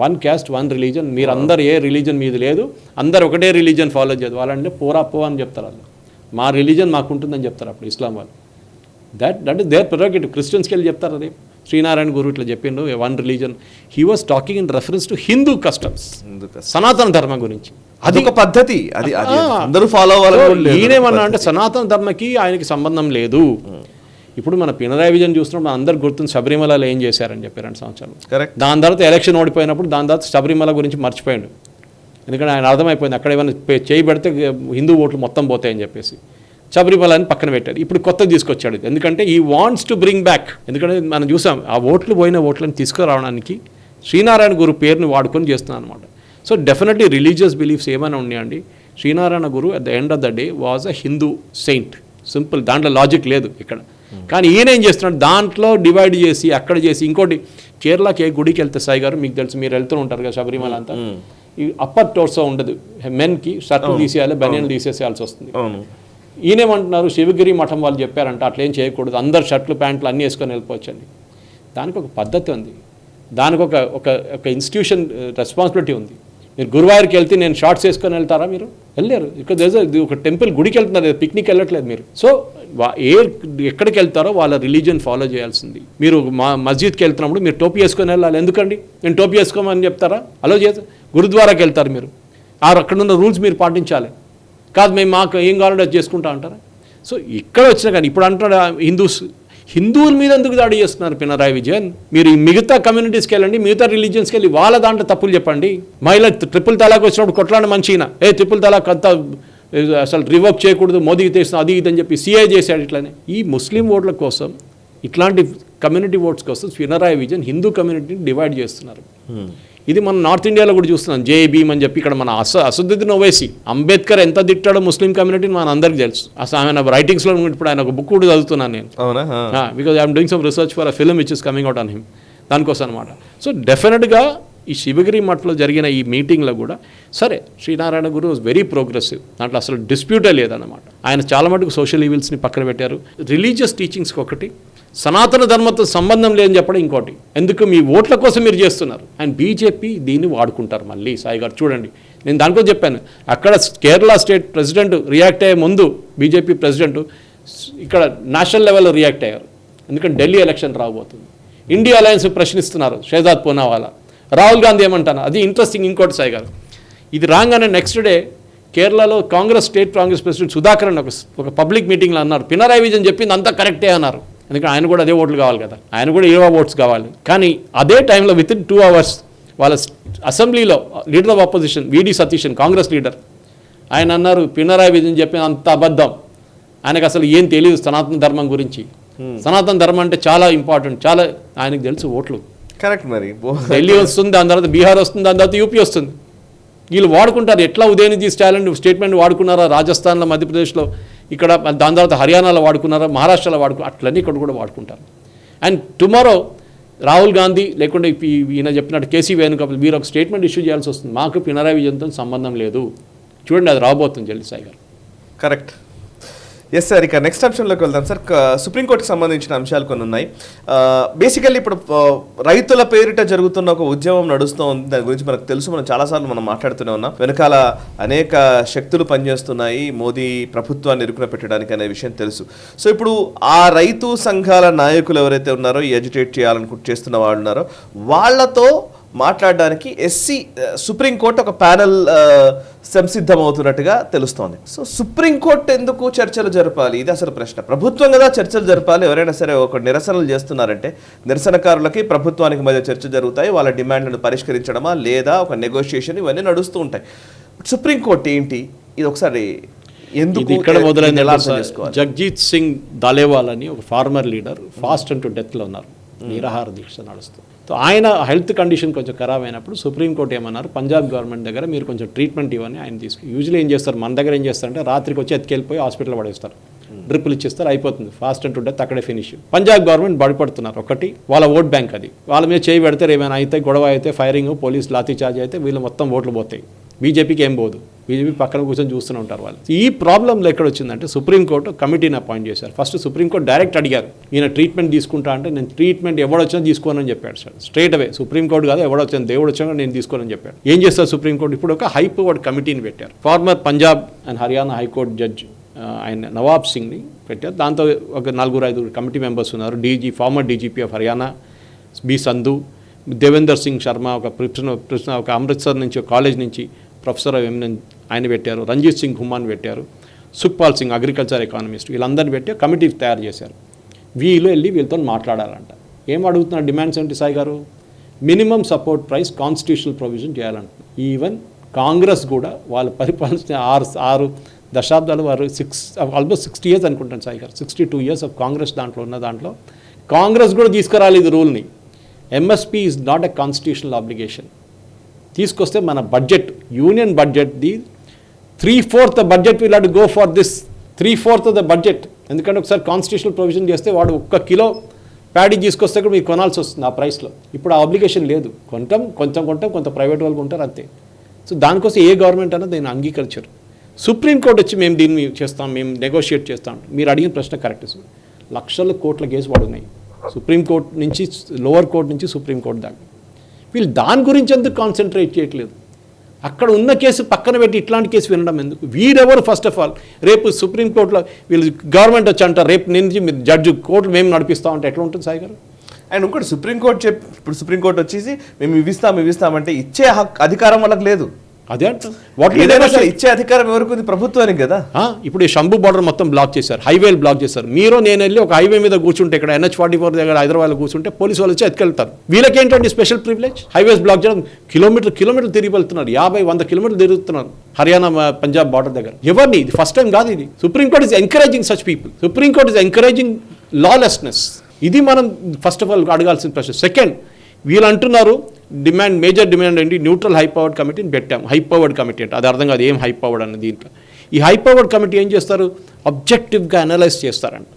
1 caste 1 రిలీజన్, మీరు అందరు ఏ రిలీజన్ మీది లేదు, అందరు ఒకటే రిలీజన్ ఫాలో చేయదు వాళ్ళంటే పోరా పో అని చెప్తారు. వాళ్ళు మా రిలీజన్ మాకు ఉంటుందని చెప్తారు అప్పుడు ఇస్లాం వాళ్ళు. That is their prerogative. క్రిస్టియన్స్కి వెళ్ళి చెప్తారు రేపు శ్రీనారాయణ గురు ఇట్లా చెప్పిండు 1 religion. He was talking in reference to Hindu customs, సనాతన ధర్మం గురించి. అది ఒక పద్ధతి, అది అందరూ ఫాలో అవ్వాలి. ఈయనేమన్నా అంటే సనాతన ధర్మకి ఆయనకి సంబంధం లేదు. ఇప్పుడు మన పినరాయి విజయన్ చూసినప్పుడు అందరు గుర్తుంది శబరిమలలో ఏం చేశారని చెప్పి 2 సంవత్సరాలు. కరెక్ట్. దాని తర్వాత ఎలక్షన్ ఓడిపోయినప్పుడు దాని తర్వాత శబరిమల గురించి మర్చిపోయాడు. ఎందుకంటే ఆయన అర్థమైపోయింది అక్కడ ఏమైనా చేయి పెడితే హిందూ ఓట్లు మొత్తం పోతాయని చెప్పేసి శబరిమలని పక్కన పెట్టారు. ఇప్పుడు కొత్తది తీసుకొచ్చాడు. ఎందుకంటే ఈ వాంట్స్ టు బ్రింగ్ బ్యాక్. ఎందుకంటే మనం చూసాం ఆ ఓట్లు పోయిన ఓట్లను తీసుకురావడానికి శ్రీనారాయణ గురు పేరుని వాడుకొని చేస్తున్నాను అనమాట. సో డెఫినెట్లీ రిలీజియస్ బిలీఫ్స్ ఏమైనా ఉన్నాయండి, Sree Narayana Guru at the end of the day was a Hindu saint. Simple, దాంట్లో లాజిక్ లేదు ఇక్కడ. కానీ ఈయన ఏం చేస్తున్నాడు, దాంట్లో డివైడ్ చేసి అక్కడ చేసి ఇంకోటి కేరళకి ఏ గుడికి వెళ్తే సాయి గారు మీకు తెలుసు, మీరు వెళ్తూ ఉంటారు కదా శబరిమల అంతా, ఈ అప్పర్ టోర్సో ఉండదు, మెన్కి షర్ట్లు తీసేయాలి, బనియన్లు తీసేసేయాల్సి వస్తుంది. ఈయనేమంటున్నారు శివగిరి మఠం వాళ్ళు చెప్పారంట అట్లేం చేయకూడదు, అందరు షర్ట్లు ప్యాంట్లు అన్నీ వేసుకొని వెళ్ళిపోవచ్చండి. దానికి ఒక పద్ధతి ఉంది, దానికి ఒక ఇన్స్టిట్యూషన్ రెస్పాన్సిబిలిటీ ఉంది. మీరు గురువారికి వెళ్తే నేను షార్ట్స్ వేసుకొని వెళ్తారా? మీరు వెళ్ళారు. ఇక్కడ ఒక టెంపుల్ గుడికి వెళ్తున్నారు, పిక్నిక్ వెళ్ళట్లేదు మీరు. సో ఎక్కడికి వెళ్తారో వాళ్ళ రిలీజియన్ ఫాలో చేయాల్సింది. మీరు మస్జిద్కి వెళ్తున్నప్పుడు మీరు టోపీ వేసుకొని వెళ్ళాలి. ఎందుకండి నేను టోపీ వేసుకోమని చెప్తారా? అలో చేస్తారు. గురుద్వారాకి వెళ్తారు మీరు, అక్కడ ఉన్న రూల్స్ మీరు పాటించాలి. కాదు మేము మాకు ఏం కావాలంటే అది చేసుకుంటా అంటారా? సో ఇక్కడ వచ్చినా కానీ ఇప్పుడు అంటాడు హిందువుల మీద ఎందుకు దాడి చేస్తున్నారు పినరాయి విజయన్? మీరు మిగతా కమ్యూనిటీస్కి వెళ్ళండి, మిగతా రిలీజియన్స్కి వెళ్ళి వాళ్ళ దాంట్లో తప్పులు చెప్పండి. మహిళ ట్రిపుల్ తలాక్ వచ్చినప్పుడు కొట్లాడిన మంచినా ట్రిపుల్ తలాక్ అంతా అసలు రివోక్ చేయకూడదు, మోదీకి తెస్తున్నా అది ఇది అని చెప్పి సిఐ చేశాడు. ఇట్లానే ఈ ముస్లిం ఓట్ల కోసం, ఇట్లాంటి కమ్యూనిటీ ఓట్స్ కోసం పినరాయి విజయన్ హిందూ కమ్యూనిటీని డివైడ్ చేస్తున్నారు. ఇది మనం నార్త్ ఇండియాలో కూడా చూస్తున్నాం, జై భీమ్ అని చెప్పి. ఇక్కడ మన అసదుద్దీన్ ఓవైసీ అంబేద్కర్ ఎంత తిట్టాడో ముస్లిం కమ్యూనిటీని మన అందరికీ తెలుసు. అసలు ఆయన రైటింగ్స్లో ఇప్పుడు ఆయన ఒక బుక్ కూడా చదువుతున్నాను నేను, because I'm doing some research for a film which is coming out on him, దానికోసం అనమాట. సో డెఫినెట్గా ఈ శివగిరి మఠంలో జరిగిన ఈ మీటింగ్లో కూడా సరే శ్రీనారాయణ గురు వాజ్ వెరీ ప్రోగ్రెసివ్, దాంట్లో అసలు డిస్ప్యూటే లేదన్నమాట. ఆయన చాలా మటుకు సోషల్ ఈవిల్స్ని పక్కన పెట్టారు. రిలీజియస్ టీచింగ్స్కి ఒకటి, సనాతన ధర్మంతో సంబంధం లేదని చెప్పడం ఇంకోటి. ఎందుకు మీ ఓట్ల కోసం మీరు చేస్తున్నారు. అండ్ బీజేపీ దీన్ని వాడుకుంటారు మళ్ళీ. సాయి గారు చూడండి, నేను దానికో చెప్పాను, అక్కడ కేరళ స్టేట్ ప్రెసిడెంట్ రియాక్ట్ అయ్యే ముందు బీజేపీ ప్రెసిడెంట్ ఇక్కడ నేషనల్ లెవెల్లో రియాక్ట్ అయ్యారు. ఎందుకంటే ఢిల్లీ ఎలక్షన్ రాబోతుంది, ఇండియా అలయన్స్ ప్రశ్నిస్తున్నారు షహజాద్ పూనావాలా, రాహుల్ గాంధీ ఏమంటాను. అది ఇంట్రెస్టింగ్. ఇంకోటి సాయి గారు, ఇది రాగానే నెక్స్ట్ డే కేరళలో కాంగ్రెస్ స్టేట్ కాంగ్రెస్ ప్రెసిడెంట్ సుధాకరన్ ఒక పబ్లిక్ మీటింగ్లో అన్నారు పినరాయి విజయన్ చెప్పింది అంతా కరెక్టే అన్నారు. ఎందుకంటే ఆయన కూడా అదే ఓట్లు కావాలి కదా, ఆయన కూడా 20 ఓట్స్ కావాలి. కానీ అదే టైంలో విత్ ఇన్ 2 hours వాళ్ళ అసెంబ్లీలో లీడర్ ఆఫ్ ఆపోజిషన్ విడి సతీషన్ కాంగ్రెస్ లీడర్ ఆయన అన్నారు పినరాయి విజయన్ చెప్పిన అంత అబద్ధం, ఆయనకు అసలు ఏం తెలియదు సనాతన ధర్మం గురించి. సనాతన ధర్మం అంటే చాలా ఇంపార్టెంట్, చాలా ఆయనకు తెలుసు ఓట్లు. కరెక్ట్. మరి ఢిల్లీ వస్తుంది, దాని తర్వాత బీహార్ వస్తుంది, దాని తర్వాత యూపీ వస్తుంది. వీళ్ళు వాడుకుంటారు. ఎట్లా ఉదయనిధి స్టేట్మెంట్ వాడుకున్నారా రాజస్థాన్లో, మధ్యప్రదేశ్లో, ఇక్కడ దాని తర్వాత హర్యానాలో వాడుకున్నారా, మహారాష్ట్రలో అట్లన్నీ ఇక్కడ కూడా వాడుకుంటారు. అండ్ టుమారో రాహుల్ గాంధీ లేకుంటే ఈయన చెప్పినట్టు కేసీ వేణుగోపాల్ వీరు ఒక స్టేట్మెంట్ ఇష్యూ చేయాల్సి వస్తుంది, మాకు పినరాయి విజయన్తో సంబంధం లేదు. చూడండి అది రాబోతుంది జల్దీ సాయి గారు. కరెక్ట్. ఎస్ సార్, ఇక నెక్స్ట్ అంశంలోకి వెళ్దాం సార్. సుప్రీంకోర్టుకి సంబంధించిన అంశాలు కొన్ని ఉన్నాయి. బేసికల్లీ ఇప్పుడు రైతుల పేరిట జరుగుతున్న ఒక ఉద్యమం నడుస్తూ ఉంది. దాని గురించి మనకు తెలుసు, మనం చాలాసార్లు మనం మాట్లాడుతూనే ఉన్నాం. వెనకాల అనేక శక్తులు పనిచేస్తున్నాయి మోదీ ప్రభుత్వాన్ని ఇరుకున పెట్టడానికి అనే విషయం తెలుసు. సో ఇప్పుడు ఆ రైతు సంఘాల నాయకులు ఎవరైతే ఉన్నారో, ఈ ఎడ్యుకేట్ చేస్తున్న వాళ్ళు ఉన్నారో, వాళ్ళతో మాట్లాడడానికి సుప్రీంకోర్టు ఒక ప్యానెల్ సంసిద్ధమవుతున్నట్టుగా తెలుస్తోంది. సో సుప్రీంకోర్టు ఎందుకు చర్చలు జరపాలి? ఇది అసలు ప్రశ్న. ప్రభుత్వం కదా చర్చలు జరపాలి. ఎవరైనా సరే ఒక నిరసనలు చేస్తున్నారంటే నిరసనకారులకి ప్రభుత్వానికి మధ్య చర్చ జరుగుతాయి, వాళ్ళ డిమాండ్లను పరిష్కరించడమా లేదా ఒక నెగోషియేషన్, ఇవన్నీ నడుస్తూ ఉంటాయి. సుప్రీంకోర్టు ఏంటి ఇది ఒకసారి ఎందుకు ఇక్కడ మొదలైంది? జగ్జీత్ సింగ్ దాలేవాల్ అని ఒక ఫార్మర్ లీడర్ ఫాస్ట్ అంటూ డెత్లో ఉన్నారు, నిరాహార దీక్ష నడుస్తూ. సో ఆయన హెల్త్ కండిషన్ కొంచెం ఖరాబ్ అయినప్పుడు సుప్రీంకోర్టు ఏమన్నారు, పంజాబ్ గవర్నమెంట్ దగ్గర మీరు కొంచెం ట్రీట్మెంట్ ఇవ్వని ఆయన యూజువల్లీ ఏం చేస్తారు, మన దగ్గర ఏం చేస్తారంటే రాత్రికి వచ్చి ఎత్తుకెళ్ళిపోయి హాస్పిటల్లో పడేస్తారు, డ్రిప్పులు ఇచ్చేస్తారు, అయిపోతుంది, ఫాస్ట్ అండ్ టు డెత్ అక్కడే ఫినిష్. పంజాబ్ గవర్నమెంట్ బడిపడుతున్నారు, ఒకటి వాళ్ళ ఓట్ బ్యాంక్, అది వాళ్ళ మీద చేయి పెడితే ఏమైనా అయితే గొడవ అయితే ఫైరింగ్, పోలీస్ లాఠీ చార్జ్ అయితే వీళ్ళు మొత్తం ఓట్లు పోతాయి. బీజేపీకి ఏం పోదు, బీజేపీ పక్కన కూర్చొని చూస్తూనే ఉంటారు వాళ్ళు. ఈ ప్రాబ్లంలో ఎక్కడ వచ్చిందంటే సుప్రీంకోర్టు కమిటీని అపాయింట్ చేశారు. ఫస్ట్ సుప్రీంకోర్టు డైరెక్ట్ అడిగారు, ఈయన ట్రీట్మెంట్ తీసుకుంటా అంటే నేను ట్రీట్మెంట్ ఎవడొచ్చినా తీసుకోనని చెప్పాడు సార్, స్ట్రైట్ అవే. సుప్రీంకోర్టు కాదు, ఎవడొచ్చిన దేవుడు వచ్చినా నేను తీసుకోనని చెప్పాడు. ఏం చేస్తారు సుప్రీంకోర్టు, ఇప్పుడు ఒక హై పవర్డ్ కమిటీని పెట్టారు. Former Punjab and Haryana high court judge ఆయన నవాబ్ సింగ్ని పెట్టారు. దాంతో ఒక 4-5 కమిటీ మెంబర్స్ ఉన్నారు. Former DGP of Haryana B Sandhu, Devender Singh Sharma ఒక అమృత్సర్ నుంచి కాలేజ్ నుంచి ప్రొఫెసర్ ఆయన పెట్టారు, రంజిత్ సింగ్ హుమాన్ పెట్టారు, సుఖ్పాల్ సింగ్ అగ్రికల్చర్ ఎకానమిస్ట్, వీళ్ళందరినీ పెట్టి కమిటీ తయారు చేశారు. వీళ్ళతో మాట్లాడాలంట. ఏం అడుగుతున్నారు డిమాండ్స్ ఏంటి Sai garu? Minimum support price constitutional provision చేయాలంటున్నారు. ఈవెన్ కాంగ్రెస్ కూడా వాళ్ళు పరిపాలించిన 6 దశాబ్దాలు, వారు ఆల్మోస్ట్ 60 years అనుకుంటాను సాయి గారు, 62 years ఆఫ్ కాంగ్రెస్ దాంట్లో కాంగ్రెస్ కూడా తీసుకురాలేదు రూల్ని. MSP is not a constitutional obligation. తీసుకొస్తే మన బడ్జెట్, యూనియన్ బడ్జెట్ది 3/4 budget will have to go for this, 3/4 budget. ఎందుకంటే ఒకసారి కాన్స్టిట్యూషనల్ ప్రొవిజన్ చేస్తే వాడు 1 కిలో ప్యాడీ తీసుకొస్తే కూడా మీకు కొనాల్సి వస్తుంది ఆ ప్రైస్లో. ఇప్పుడు ఆ ఆబ్లిగేషన్ లేదు, కొంచెం కొంత ప్రైవేట్ వాళ్ళు కొంటారు అంతే. సో దానికోసం ఏ గవర్నమెంట్ అన్నా దీన్ని అంగీకరించారు. సుప్రీంకోర్టు వచ్చి మేము దీన్ని చేస్తాం, మేము నెగోషియేట్ చేస్తాం. మీరు అడిగిన ప్రశ్న కరెక్ట్ సార్. లక్షల కోట్ల కేసు పడున్నాయి సుప్రీంకోర్టు నుంచి, లోవర్ కోర్టు నుంచి సుప్రీంకోర్టు దాకా. వీళ్ళు దాని గురించి ఎందుకు కాన్సన్ట్రేట్ చేయట్లేదు? అక్కడ ఉన్న కేసు పక్కన పెట్టి ఇట్లాంటి కేసు వినడం ఎందుకు? వీరెవరు ఫస్ట్ ఆఫ్ ఆల్? రేపు సుప్రీంకోర్టులో వీళ్ళు గవర్నమెంట్ వచ్చి అంటారు, రేపు నుంచి మీరు జడ్జి కోర్టు మేము నడిపిస్తామంటే ఎట్లా ఉంటుంది సాయి గారు? అండ్ ఇంకోటి ఇప్పుడు సుప్రీంకోర్టు వచ్చేసి మేము ఇస్తామంటే ఇచ్చే అధికారం వాళ్ళకి లేదు. అదే అంటారు, ఇచ్చే అధికారం ఎవరికి ఉంది? ప్రభుత్వానికి కదా. ఇప్పుడు ఈ శంభు బార్డర్ మొత్తం బ్లాక్ చేశారు, హైవేలు బ్లాక్ చేశారు. నేను వెళ్ళి ఒక హైవే మీద కూర్చుంటే, ఇక్కడ NH-44 దగ్గర హైదరాబాద్లో కూర్చుంటే పోలీసు వాళ్ళు వచ్చి ఎత్తుకెళ్తారు. వీళ్ళకేంటంటే స్పెషల్ ప్రివిలేజ్, హైవేస్ బ్లాక్ చేయడం, కిలోమీటర్ తిరిగి వెళ్తున్నారు, 50-100 కిలోమీటర్లు తిరుగుతున్నారు హర్యానా పంజాబ్ బార్డర్ దగ్గర. ఎవరిని? ఇది ఫస్ట్ టైం కాదు ఇది. Supreme court is encouraging such people. Supreme court is encouraging lawlessness. ఇది మనం ఫస్ట్ ఆఫ్ ఆల్ అడగాల్సిన ప్రశ్న. సెకండ్, వీళ్ళు అంటున్నారు మేజర్ డిమాండ్ ఏంటి? న్యూట్రల్ హై పవర్డ్ కమిటీని పెట్టాం. హై పవర్డ్ కమిటీ అంటే అది అర్థం కాదు, ఏం హై పవర్డ్ అన్న దీంట్లో. ఈ హై పవర్డ్ కమిటీ ఏం చేస్తారు? అబ్జెక్టివ్గా అనలైజ్ చేస్తారంట.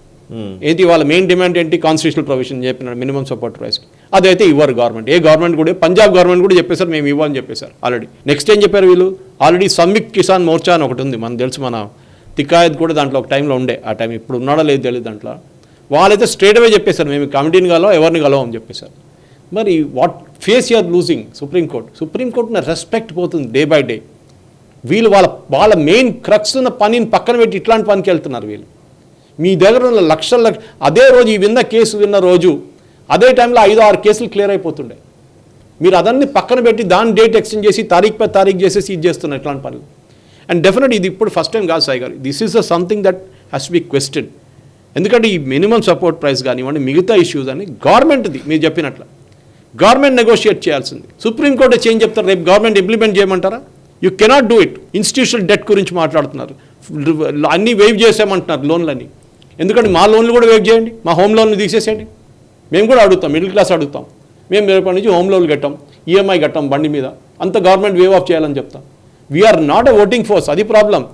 ఏంటి వాళ్ళ మెయిన్ డిమాండ్ ఏంటి? కాన్స్టిట్యూషనల్ ప్రొవిజన్ చెప్పినాడు, మినిమం సపోర్ట్ ప్రైస్కి. అదైతే ఇవ్వరు గవర్నమెంట్. ఏ గవర్నమెంట్ కూడా, పంజాబ్ గవర్నమెంట్ కూడా చెప్పేశారు మేము ఇవ్వని చెప్పేశారు ఆల్రెడీ. నెక్స్ట్ ఏం చెప్పారు వీళ్ళు? ఆల్రెడీ సంయుక్త కిసాన్ మోర్చా అని ఒకటి ఉంది, మనకు తెలుసు. మన తికాయత్ కూడా దాంట్లో ఒక టైంలో ఉండే, ఆ టైం ఇప్పుడు ఉన్నాడో లేదు తెలియదు. దాంట్లో వాళ్ళైతే స్ట్రేట్ అవే చెప్పేశారు మేము కమిటీని కలవం, ఎవరిని కలవం అని చెప్పేశారు. మరి వాట్ ఫేస్ యూఆర్ లూజింగ్ సుప్రీంకోర్టున రెస్పెక్ట్ పోతుంది డే బై డే. వీళ్ళు వాళ్ళ మెయిన్ క్రక్స్ ఉన్న పనిని పక్కన పెట్టి ఇట్లాంటి పనికి వెళ్తున్నారు వీళ్ళు. మీ దగ్గర ఉన్న లక్షల అదే రోజు ఈ కేసు విన్న రోజు అదే టైంలో 5-6 కేసులు క్లియర్ అయిపోతుండే. మీరు అదన్నీ పక్కన పెట్టి దాని డేట్ ఎక్స్టెండ్ చేసి తారీఖు చేసేసి ఇది చేస్తున్నారు ఇట్లాంటి పనులు. అండ్ డెఫినెట్ ఇది ఇప్పుడు ఫస్ట్ టైం కాదు సాయి గారు, this is something that has to be question. ఎందుకంటే ఈ మినిమం సపోర్ట్ ప్రైస్ కానివ్వండి, మిగతా ఇష్యూస్ అని గవర్నమెంట్ది మీరు చెప్పినట్లు గవర్నమెంట్ నెగోషియేట్ చేయాల్సింది. సుప్రీంకోర్టు చేంజ్ చెప్తారు, రేపు గవర్నమెంట్ ఇంప్లిమెంట్ చేయమంటారా? You cannot do it. Institutional debt గురించి మాట్లాడుతున్నారు, అన్నీ వేవ్ చేసామంటున్నారు లోన్లన్నీ. ఎందుకంటే మా లోన్లు కూడా వేవ్ చేయండి, మా హోమ్ లోన్లు తీసేసేయండి. మేము కూడా అడుగుతాం, మిడిల్ క్లాస్ అడుగుతాం. మేము రేపటి నుంచి హోమ్ లోన్లు కట్టాం, EMI కట్టాం బండి మీద, అంత గవర్నమెంట్ వేవ్ ఆఫ్ చేయాలని చెప్తాం. We're not a voting force, అది ప్రాబ్లం.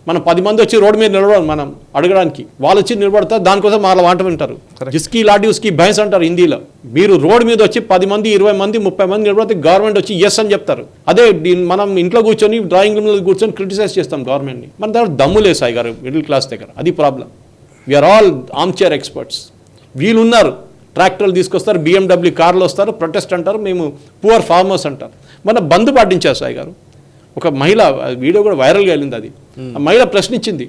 మనం 10 మంది వచ్చి రోడ్డు మీద నిలబడాలి మనం అడగడానికి, వాళ్ళు వచ్చి నిలబడతారు, దానికోసం వాళ్ళ వాట వింటారు. జిస్కి లాటి ఉస్కి భైన్స్ అంటారు హిందీలో. మీరు రోడ్డు మీద వచ్చి 10 మంది 20 మంది 30 మంది నిలబడితే గవర్నమెంట్ వచ్చి ఎస్ అని చెప్తారు. అదే మనం ఇంట్లో కూర్చొని డ్రాయింగ్ రూమ్లో కూర్చొని క్రిటిసైజ్ చేస్తాం గవర్నమెంట్ని. మన దగ్గర దమ్ము లేదు సాయి గారు మిడిల్ క్లాస్ దగ్గర, అది problem. We're all arm chair experts. వీళ్ళు ఉన్నారు, ట్రాక్టర్లు తీసుకొస్తారు, BMW కార్లు వస్తారు, ప్రొటెస్ట్ అంటారు, మేము పువర్ ఫార్మర్స్ అంటారు. మన బంద్ పాటించారు సాయి గారు. ఒక మహిళ వీడియో కూడా వైరల్గా వెళ్ళింది. అది ఆ మహిళ ప్రశ్నించింది,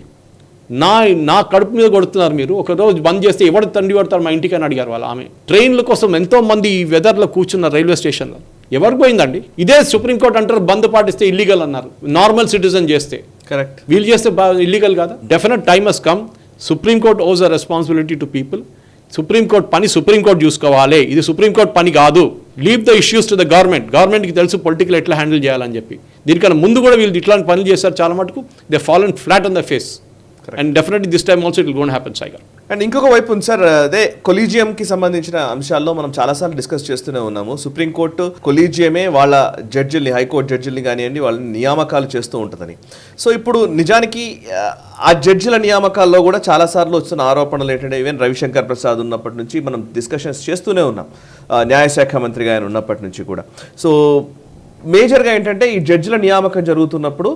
నా కడుపు మీద కొడుతున్నారు మీరు, ఒక రోజు బంద్ చేస్తే ఎవరు తండ్రి పడతారు మా ఇంటికి అని అడిగారు వాళ్ళు. ఆమె ట్రైన్ల కోసం ఎంతో మంది ఈ వెదర్లో కూర్చున్నారు రైల్వే స్టేషన్లో, ఎవరికి పోయిందండి? ఇదే సుప్రీంకోర్టు అంటారు బంద్ పాటిస్తే ఇల్లీగల్ అన్నారు, నార్మల్ సిటిజన్ చేస్తే. కరెక్ట్, వీళ్ళు చేస్తే ఇల్లీగల్ కాదా? Definite time has come. Supreme court ఓజ్ a responsibility to people. Supreme court పని సుప్రీంకోర్టు చూసుకోవాలి, ఇది సుప్రీంకోర్టు పని కాదు. Leave the issues to the గవర్నమెంట్కి తెలుసు పొలిటికల్ ఎట్లా హ్యాండిల్ చేయాలని చెప్పి. దీనికన్నా ముందు కూడా వీళ్ళు ఇట్లాంటి పనులు చేస్తారు చాలా మటుకు. They fallen flat on the face. And definitely this time also it will gone happen Sai garu. And ఇంకొక వైపు ఉంది సార్, అదే కొలీజియంకి సంబంధించిన అంశాల్లో మనం చాలాసార్లు డిస్కస్ చేస్తూనే ఉన్నాము. సుప్రీంకోర్టు కొలీజియమే వాళ్ళ జడ్జిల్ని, హైకోర్టు జడ్జిల్ని కానివ్వండి, వాళ్ళని నియామకాలు చేస్తూ ఉంటుందని. సో ఇప్పుడు నిజానికి ఆ జడ్జిల నియామకాల్లో కూడా చాలాసార్లు వస్తున్న ఆరోపణలు ఏంటంటే, ఈవెన్ రవిశంకర్ ప్రసాద్ ఉన్నప్పటి నుంచి మనం డిస్కషన్స్ చేస్తూనే ఉన్నాం, న్యాయశాఖ మంత్రిగా ఆయన ఉన్నప్పటి నుంచి కూడా. సో మేజర్గా ఏంటంటే ఈ జడ్జిల నియామకం జరుగుతున్నప్పుడు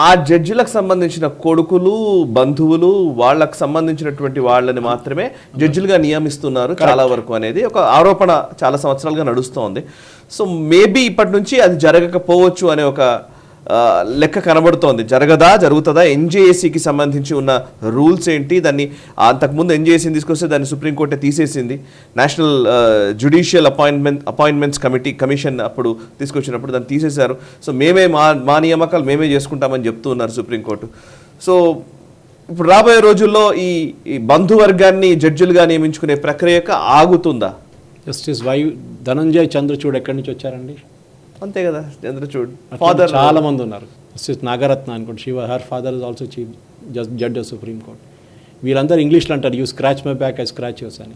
ఆ జడ్జిలకు సంబంధించిన కొడుకులు, బంధువులు, వాళ్ళకు సంబంధించినటువంటి వాళ్ళని మాత్రమే జడ్జిలుగా నియమిస్తున్నారు చాలా వరకు అనేది ఒక ఆరోపణ చాలా సంవత్సరాలుగా నడుస్తోంది. సో మేబీ ఇప్పటి నుంచి అది జరగకపోవచ్చు అనే ఒక లెక్క కనబడుతోంది. జరుగుతుందా? ఎన్జేఏసీకి సంబంధించి ఉన్న రూల్స్ ఏంటి? దాన్ని అంతకుముందు ఎన్జేఏసీని తీసుకొస్తే దాన్ని సుప్రీంకోర్టే తీసేసింది. నేషనల్ జ్యుడిషియల్ అపాయింట్మెంట్స్ కమిషన్ అప్పుడు తీసుకొచ్చినప్పుడు దాన్ని తీసేశారు. సో మేమే మా నియామకాలు మేమే చేసుకుంటామని చెప్తూ ఉన్నారు సుప్రీంకోర్టు. సో ఇప్పుడు రాబోయే రోజుల్లో ఈ బంధువర్గాన్ని జడ్జిలుగా నియమించుకునే ప్రక్రియకు ఆగుతుందా? జస్టిస్ ధనంజయ్ చంద్రచూడ్ ఎక్కడి నుంచి వచ్చారండి? అంతే కదా, చంద్రచూడ్ ఫాదర్ చాలా మంది ఉన్నారు. జస్టిస్ నాగరత్న అనుకోండి, her father is also chief judge of supreme court. వీళ్ళందరూ ఇంగ్లీష్లో అంటారు, you scratch my back, I scratch yours అని.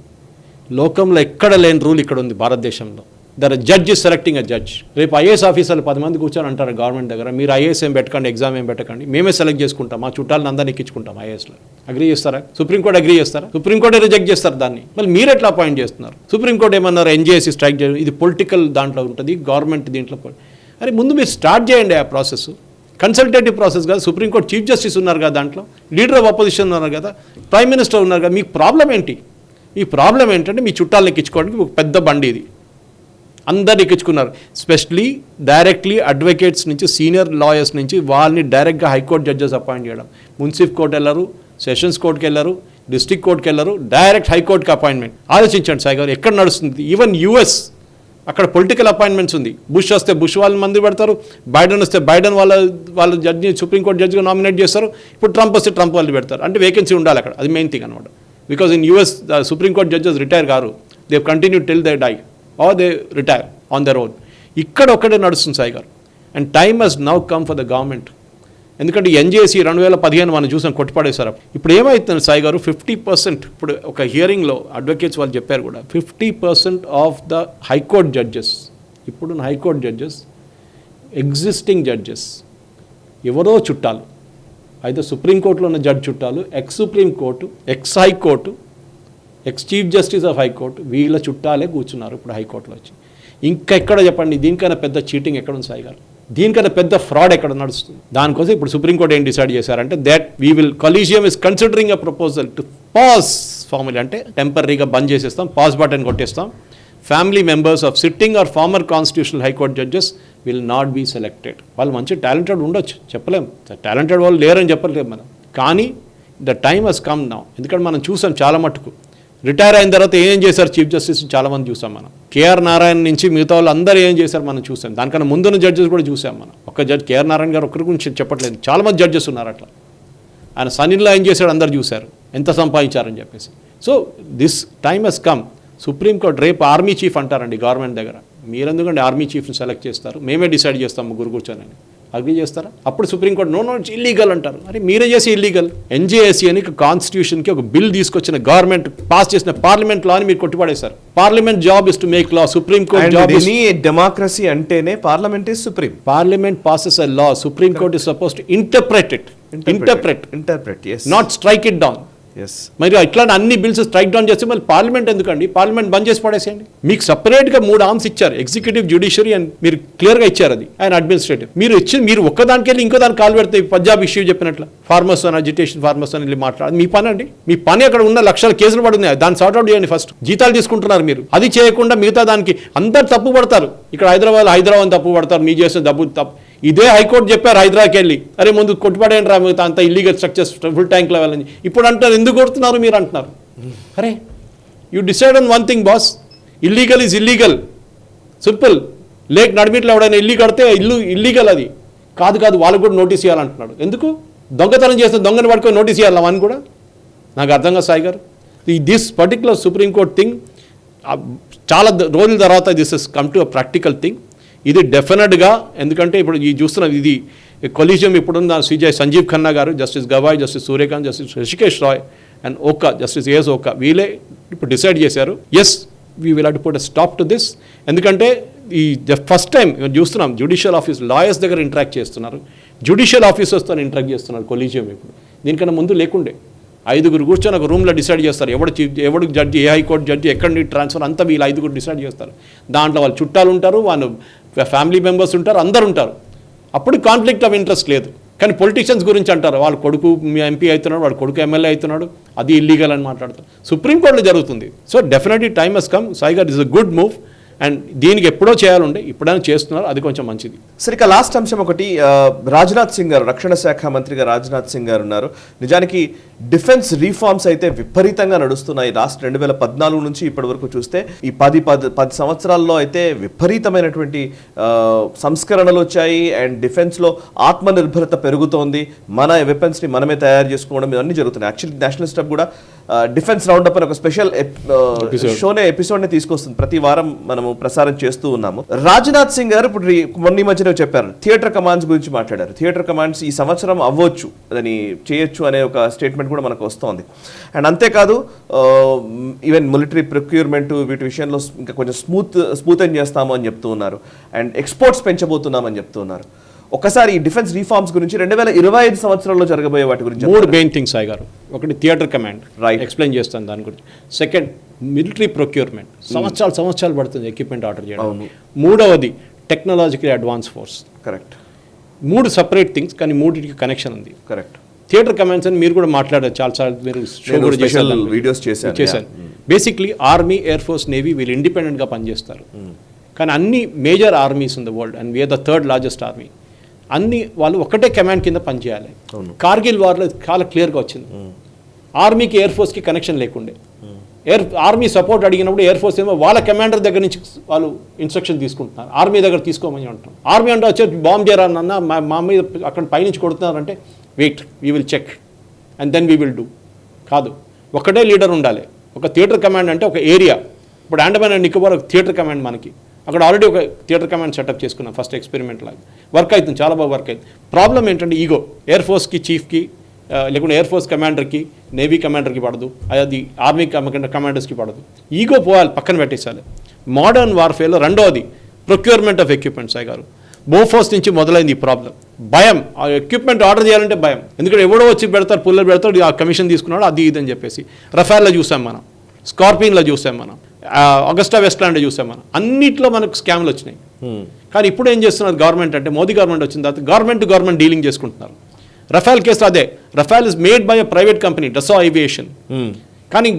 లోకంలో ఎక్కడ లేని రూల్ ఇక్కడ ఉంది భారతదేశంలో. Their judge is selecting a judge. రేపు ఐఏఎస్ ఆఫీసర్లు 10 మంది కూర్చొని అంటారు గవర్నమెంట్ దగ్గర, మీరు ఐఏఎస్ ఏం పెట్టకండి, ఎగ్జామ్ ఏం పెట్టకండి, మేమే సెలెక్ట్ చేసుకుంటాం, మా చుట్టాలను అందరినీ ఎక్కించుకుంటాం ఐఏఎస్లో. అగ్రీ చేస్తారా? సుప్రీంకోర్టు అగ్రీ చేస్తారా? సుప్రీంకోర్టు రిజెక్ట్ చేస్తారు దాన్ని. మళ్ళీ మీరు ఎట్లా అపాయింట్ చేస్తున్నారు? సుప్రీంకోర్టు ఏమన్నారు, ఎన్జేఏసీ స్ట్రైక్ చేయడం, ఇది పొలిటికల్ దాంట్లో ఉంటుంది, గవర్నమెంట్ దీంట్లో. అరే ముందు మీరు స్టార్ట్ చేయండి ఆ ప్రాసెస్. కన్సల్టేటివ్ ప్రాసెస్ కదా. సుప్రీంకోర్టు చీఫ్ జస్టిస్ ఉన్నారు కదా, దాంట్లో లీడర్ ఆఫ్ అపోజిషన్ ఉన్నారు కదా, ప్రైమ్ మినిస్టర్ ఉన్నారు కదా. మీకు ప్రాబ్లం ఏంటి? ఈ ప్రాబ్లం ఏంటంటే మీ చుట్టాలను ఎక్కించుకోవడానికి ఒక పెద్ద బండి ఇది. అందరు ఎక్కించుకున్నారు. స్పెషలీ డైరెక్ట్లీ అడ్వకేట్స్ నుంచి, సీనియర్ లాయర్స్ నుంచి వాళ్ళని డైరెక్ట్గా హైకోర్టు జడ్జెస్ అపాయింట్ చేయడం. మున్సిఫ్ కోర్టు వెళ్ళరు, సెషన్స్ కోర్టుకి వెళ్ళరు, డిస్ట్రిక్ట్ కోర్టుకి వెళ్ళరు, డైరెక్ట్ హైకోర్టుకి అపాయింట్మెంట్. ఆలోచించండి సాయి గారు, ఎక్కడ నడుస్తుంది? ఈవెన్ యూఎస్ అక్కడ పొలిటికల్ అపాయింట్మెంట్స్ ఉంది. బుష్ వస్తే బుష్ వాళ్ళని మంది పెడతారు, బైడెన్ వస్తే బైడెన్ వాళ్ళ జడ్జి సుప్రీంకోర్టు జడ్జిగా నామినేట్ చేస్తారు, ఇప్పుడు ట్రంప్ వస్తే ట్రంప్ వాళ్ళు పెడతారు. అంటే వేకెన్సీ ఉండాలి అక్కడ, అది మెయిన్ థింగ్ అనమాట. Because in US supreme court judges retire కారు, they continue till they die or they retire on their own. ఇక్కడ ఒక్కటే నడుస్తుంది Sai garu. And time has now come for the government. ఎందుకంటే ఎన్జేఏసీ 2015 మనం చూసాం, కొట్టిపడేశారు. ఇప్పుడు ఏమవుతుంది సాయి గారు, 50%, ఇప్పుడు ఒక హియరింగ్లో అడ్వకేట్స్ వాళ్ళు చెప్పారు కూడా, 50% ఆఫ్ ద హైకోర్టు జడ్జెస్, ఇప్పుడున్న హైకోర్టు జడ్జెస్ ఎగ్జిస్టింగ్ జడ్జెస్, ఎవరో చుట్టాలు, అయితే సుప్రీంకోర్టులో ఉన్న జడ్జి చుట్టాలు, X supreme court, X high court, ex chief justice of high court, వీళ్ళ చుట్టాలే కూర్చున్నారు ఇప్పుడు హైకోర్టులో వచ్చి. ఇంకా ఎక్కడ చెప్పండి, దీనికన్నా పెద్ద చీటింగ్ ఎక్కడ ఉంది సాయి గారు? దీనికన్నా పెద్ద ఫ్రాడ్ ఎక్కడ నడుస్తుంది? దానికోసం ఇప్పుడు సుప్రీంకోర్టు ఏం డిసైడ్ చేశారంటే, that we will collegium is considering a proposal to pause formally, అంటే టెంపరీగా బంద్ చేసేస్తాం, పాజ్ బటన్ కొట్టేస్తాం. Family members of sitting or former constitutional high court judges will not be selected. వాళ్ళు మంచి టాలెంటెడ్ ఉండొచ్చు, చెప్పలేం, టాలెంటెడ్ వాళ్ళు లేరని చెప్పలేము మనం. కానీ the time has come now. ఎందుకంటే మనం చూసాం చాలా మటుకు రిటైర్ అయిన తర్వాత ఏం చేశారు చీఫ్ జస్టిస్ చాలామంది చూసాం మనం. కేఆర్ నారాయణ నుంచి మిగతా వాళ్ళు అందరూ ఏం చేశారు మనం చూసాం. దానికన్నా ముందున్న జడ్జెస్ కూడా చూసాం మనం. ఒక్క జడ్జ్ కేఆర్ నారాయణ గారు ఒక్కరి గురించి చెప్పట్లేదు, చాలామంది జడ్జెస్ ఉన్నారు అట్లా. ఆయన సన్నీలో ఏం చేశాడు అందరు చూశారు, ఎంత సంపాదించారని చెప్పేసి. So this time has come. Supreme court రేపు ఆర్మీ చీఫ్ అంటారండి గవర్నమెంట్ దగ్గర. మీరెందుకంటే ఆర్మీ చీఫ్ని సెలెక్ట్ చేస్తారు, మేమే డిసైడ్ చేస్తాం ముగ్గురు కూర్చొని. అగ్రీ చేస్తారా? అప్పుడు సుప్రీంకోర్టు నో ఇట్స్ ఇల్లీగల్ అంటారు. అరే మీరే చేసి ఇల్లీగల్. ఎన్జేఏసీ అని కాన్స్టిట్యూషన్కి ఒక బిల్ తీసుకొచ్చిన గవర్నమెంట్ పాస్ చేసిన పార్లమెంట్ లా అని మీరు కొట్టిపడేశారు. Parliament job is to make law, supreme court job is democracy అంటేనే parliament is supreme. Parliament passes a law, supreme court is suppose to interpret it, interpret not strike it down. మరి ఇట్లాంటి అన్ని bills strike down చేస్తే మళ్ళీ parliament ఎందుకండి? Parliament బంద్ చేసి పడేసేయండి. మీకు సపరేట్గా 3 ఆర్మ్స్ ఇచ్చారు, ఎగ్జిక్యూటివ్, జ్యుడిషియరీ అని మీరు క్లియర్గా ఇచ్చారు. అది ఆయన అడ్మినిస్ట్రేటివ్. మీరు ఒక్కదానికి వెళ్ళి ఇంకో దానికి కాలు పెడితే పంజాబ్ ఇష్యూ చెప్పినట్లు ఫార్మర్స్ అని, అజిటేషన్ ఫార్మర్స్ అని వెళ్ళి మాట్లాడాలి. మీ పని అండి, మీ పని అక్కడ ఉన్న లక్షల కేసులు పడున్నాయి, దాన్ని సార్ట్అవుట్ చేయండి. ఫస్ట్ జీతాలు తీసుకుంటున్నారు మీరు, అది చేయకుండా మిగతా దానికి అందరు తప్పు పడతారు. ఇక్కడ హైదరాబాద్ తప్పు పడతారు, మీ చేసే తప్పు. ఇదే హైకోర్టు చెప్పారు హైదరాబాద్కి వెళ్ళి, అరే ముందు కొట్టుపడేయండి రా మిగతా అంత illegal structures full tank level అని. ఇప్పుడు అంటారు ఎందుకు కొడుతున్నారు మీరు అంటున్నారు. అరే you decide on one thing boss, illegal is illegal, simple. Lake నడిమిట్లో ఎవడైనా ఇల్లు కడితే ఇల్లు ఇల్లీగల్, అది కాదు వాళ్ళకు కూడా నోటీస్ ఇవ్వాలంటున్నాడు. ఎందుకు? దొంగతనం చేస్తే దొంగని పట్టుకొని నోటీస్ ఇవ్వాలి అని కూడా నాకు అర్థం కాదు సాయి గారు. దిస్ పర్టికులర్ సుప్రీంకోర్టు థింగ్ చాలా రోజుల తర్వాత this is come to a practical thing. ఇది డెఫినెట్గా, ఎందుకంటే ఇప్పుడు ఈ చూస్తున్న ఇది కొలీజియం ఇప్పుడున్న CJ Sanjiv Khanna garu, justice Gavai, justice Suryakant, justice Hrishikesh Roy, and Oka justice AS Oka వీళ్ళే ఇప్పుడు డిసైడ్ చేశారు, yes we will have to put a stop to this. ఎందుకంటే ఈ ఫస్ట్ టైం చూస్తున్నాం జ్యుడిషియల్ ఆఫీస్ లాయర్స్ దగ్గర ఇంటరాక్ట్ చేస్తున్నారు, జ్యుడిషియల్ ఆఫీసర్స్తో ఇంటరాక్ట్ చేస్తున్నారు కొలీజియం. ఇప్పుడు దీనికన్నా ముందు లేకుండే 5 కూర్చొని ఒక రూమ్లో డిసైడ్ చేస్తారు ఎవడు జడ్జి, ఏ హైకోర్టు జడ్జి, ఎక్కడి ట్రాన్స్ఫర్, అంతా వీళ్ళు 5 డిసైడ్ చేస్తారు. దాంట్లో వాళ్ళు చుట్టాలు ఉంటారు, వాళ్ళు ఫ్యామిలీ మెంబర్స్ ఉంటారు, అందరు ఉంటారు. అప్పుడు కాన్ఫ్లిక్ట్ ఆఫ్ ఇంట్రెస్ట్ లేదు. కానీ పొలిటీషియన్స్ గురించి అంటారు, వాళ్ళ కొడుకు ఎంపీ అవుతున్నాడు, వాడు కొడుకు ఎమ్మెల్యే అవుతున్నాడు, అది ఇల్లీగల్ అని మాట్లాడతారు. సుప్రీంకోర్టులో జరుగుతుంది. So definitely time has come. Sai garu is a good move and దీనికి ఎప్పుడో చేయాలంటే ఇప్పుడైనా చేస్తున్నారు, అది కొంచెం మంచిది. సరే, ఇక లాస్ట్ అంశం ఒకటి, రాజ్నాథ్ సింగ్ గారు, రక్షణ శాఖ మంత్రిగా రాజ్నాథ్ సింగ్ గారు ఉన్నారు. నిజానికి డిఫెన్స్ రీఫార్మ్స్ అయితే విపరీతంగా నడుస్తున్నాయి. లాస్ట్ 2014 నుంచి ఇప్పటి వరకు చూస్తే ఈ 10 సంవత్సరాల్లో అయితే విపరీతమైనటువంటి సంస్కరణలు వచ్చాయి. అండ్ డిఫెన్స్లో ఆత్మనిర్భరత పెరుగుతోంది, మన వెపన్స్ని మనమే తయారు చేసుకోవడం, ఇవన్నీ జరుగుతున్నాయి. యాక్చువల్లీ నేషనల్ స్టాఫ్ కూడా డిఫెన్స్ రౌండ్ అప్ అని ఒక స్పెషల్ ఎపిసోడ్ని తీసుకొస్తుంది, ప్రతి వారం మనము ప్రసారం చేస్తూ ఉన్నాము. రాజ్నాథ్ సింగ్ గారు ఇప్పుడు మొన్న మధ్యలో చెప్పారు, థియేటర్ కమాండ్స్ గురించి మాట్లాడారు. థియేటర్ కమాండ్స్ ఈ సంవత్సరం అవ్వచ్చు, అని చేయొచ్చు అనే ఒక స్టేట్మెంట్ కూడా మనకు వస్తోంది. అండ్ అంతేకాదు ఈవెన్ మిలిటరీ ప్రొక్యూర్మెంట్ వీటి విషయంలో ఇంకా కొంచెం స్మూతెన్ చేస్తాము అని చెప్తూ ఉన్నారు. అండ్ ఎక్స్పోర్ట్స్ పెంచబోతున్నామని చెప్తూ ఉన్నారు. ఒకసారి ఈ డిఫెన్స్ రీఫార్మ్స్ గురించి 2025 సంవత్సరంలో జరగబోయే వాటి గురించి 3 మెయిన్ థింగ్స్ సాయి గారు. ఒకటి థియేటర్ కమాండ్, ఎక్స్ప్లెయిన్ చేస్తాను దాని గురించి. సెకండ్ మిలిటరీ ప్రొక్యూర్మెంట్, సంవత్సరాలు పడుతుంది ఎక్విప్మెంట్ ఆర్డర్ చేయడం. మూడవది technological advance force. Correct. 3 separate things, కానీ 3కి కనెక్షన్ ఉంది. కరెక్ట్. థియేటర్ కమాండ్స్ అని మీరు కూడా మాట్లాడారు చాలాసార్లు, మీరు షో కూడా చేశారు. Basically army, air force, navy వీళ్ళు ఇండిపెండెంట్గా పనిచేస్తారు. కానీ అన్ని major armies in the world and we're the 3rd largest army, అన్ని వాళ్ళు ఒకటే కమాండ్ కింద పనిచేయాలి. కార్గిల్ వార్లో చాలా క్లియర్గా వచ్చింది. ఆర్మీకి ఎయిర్ ఫోర్స్కి కనెక్షన్ లేకుండే. ఆర్మీ సపోర్ట్ అడిగినప్పుడు ఎయిర్ ఫోర్స్ ఏమో వాళ్ళ కమాండర్ దగ్గర నుంచి వాళ్ళు ఇన్స్ట్రక్షన్ తీసుకుంటున్నారు, ఆర్మీ దగ్గర తీసుకోమని అంటున్నారు. ఆర్మీ అంటే వచ్చి బాంబ్ చేయరాన్న మా మీద అక్కడ పైనుంచి కొడుతున్నారంటే wait, we will check and then we will do. కాదు, ఒకటే లీడర్ ఉండాలి. ఒక థియేటర్ కమాండ్ అంటే ఒక ఏరియా. ఇప్పుడు అండమాన్ అండ్ నికోబార్ ఒక థియేటర్ కమాండ్, మనకి అక్కడ ఆల్రెడీ ఒక థియేటర్ కమాండ్ సెటప్ చేసుకున్నాం ఫస్ట్ ఎక్స్పెరిమెంట్ లాగా. వర్క్ అవుతుంది, చాలా బాగా వర్క్ అవుతుంది. ప్రాబ్లం ఏంటంటే ఈగో. ఎయిర్ ఫోర్స్కి చీఫ్కి, లేకుంటే ఎయిర్ ఫోర్స్ కమాండర్కి, నేవీ కమాండర్కి పడదు, అది ఆర్మీ కమాండర్స్కి పడదు. ఈగో పోవాలి, పక్కన పెట్టేసాలి. మోడర్న్ వార్ఫేర్లో రెండవది ప్రొక్యూర్మెంట్ ఆఫ్ ఎక్విప్మెంట్స్. గారు బోఫోర్స్ నుంచి మొదలైంది ఈ ప్రాబ్లం. భయం, ఆ ఎక్విప్మెంట్ ఆర్డర్ చేయాలంటే భయం. ఎందుకంటే ఎవడో వచ్చి పెడతారు, పుల్లలు పెడతాడు, ఆ కమిషన్ తీసుకున్నాడు, అది ఇది అని చెప్పేసి. రఫాల్లో చూసాం మనం, స్కార్పియన్లో చూసాం మనం, అగస్టా వెస్ట్లాండ్ చూసాం మనం. అన్నిట్లో మనకు స్కామ్లు వచ్చినాయి. కానీ ఇప్పుడు ఏం చేస్తున్నారు గవర్నమెంట్ అంటే, మోదీ గవర్నమెంట్ వచ్చిన తర్వాత గవర్నమెంట్ డీలింగ్ చేసుకుంటున్నారు. రఫాల్ కేసు అదే, Rafale is made by a private company, Dassault Aviation. కానీ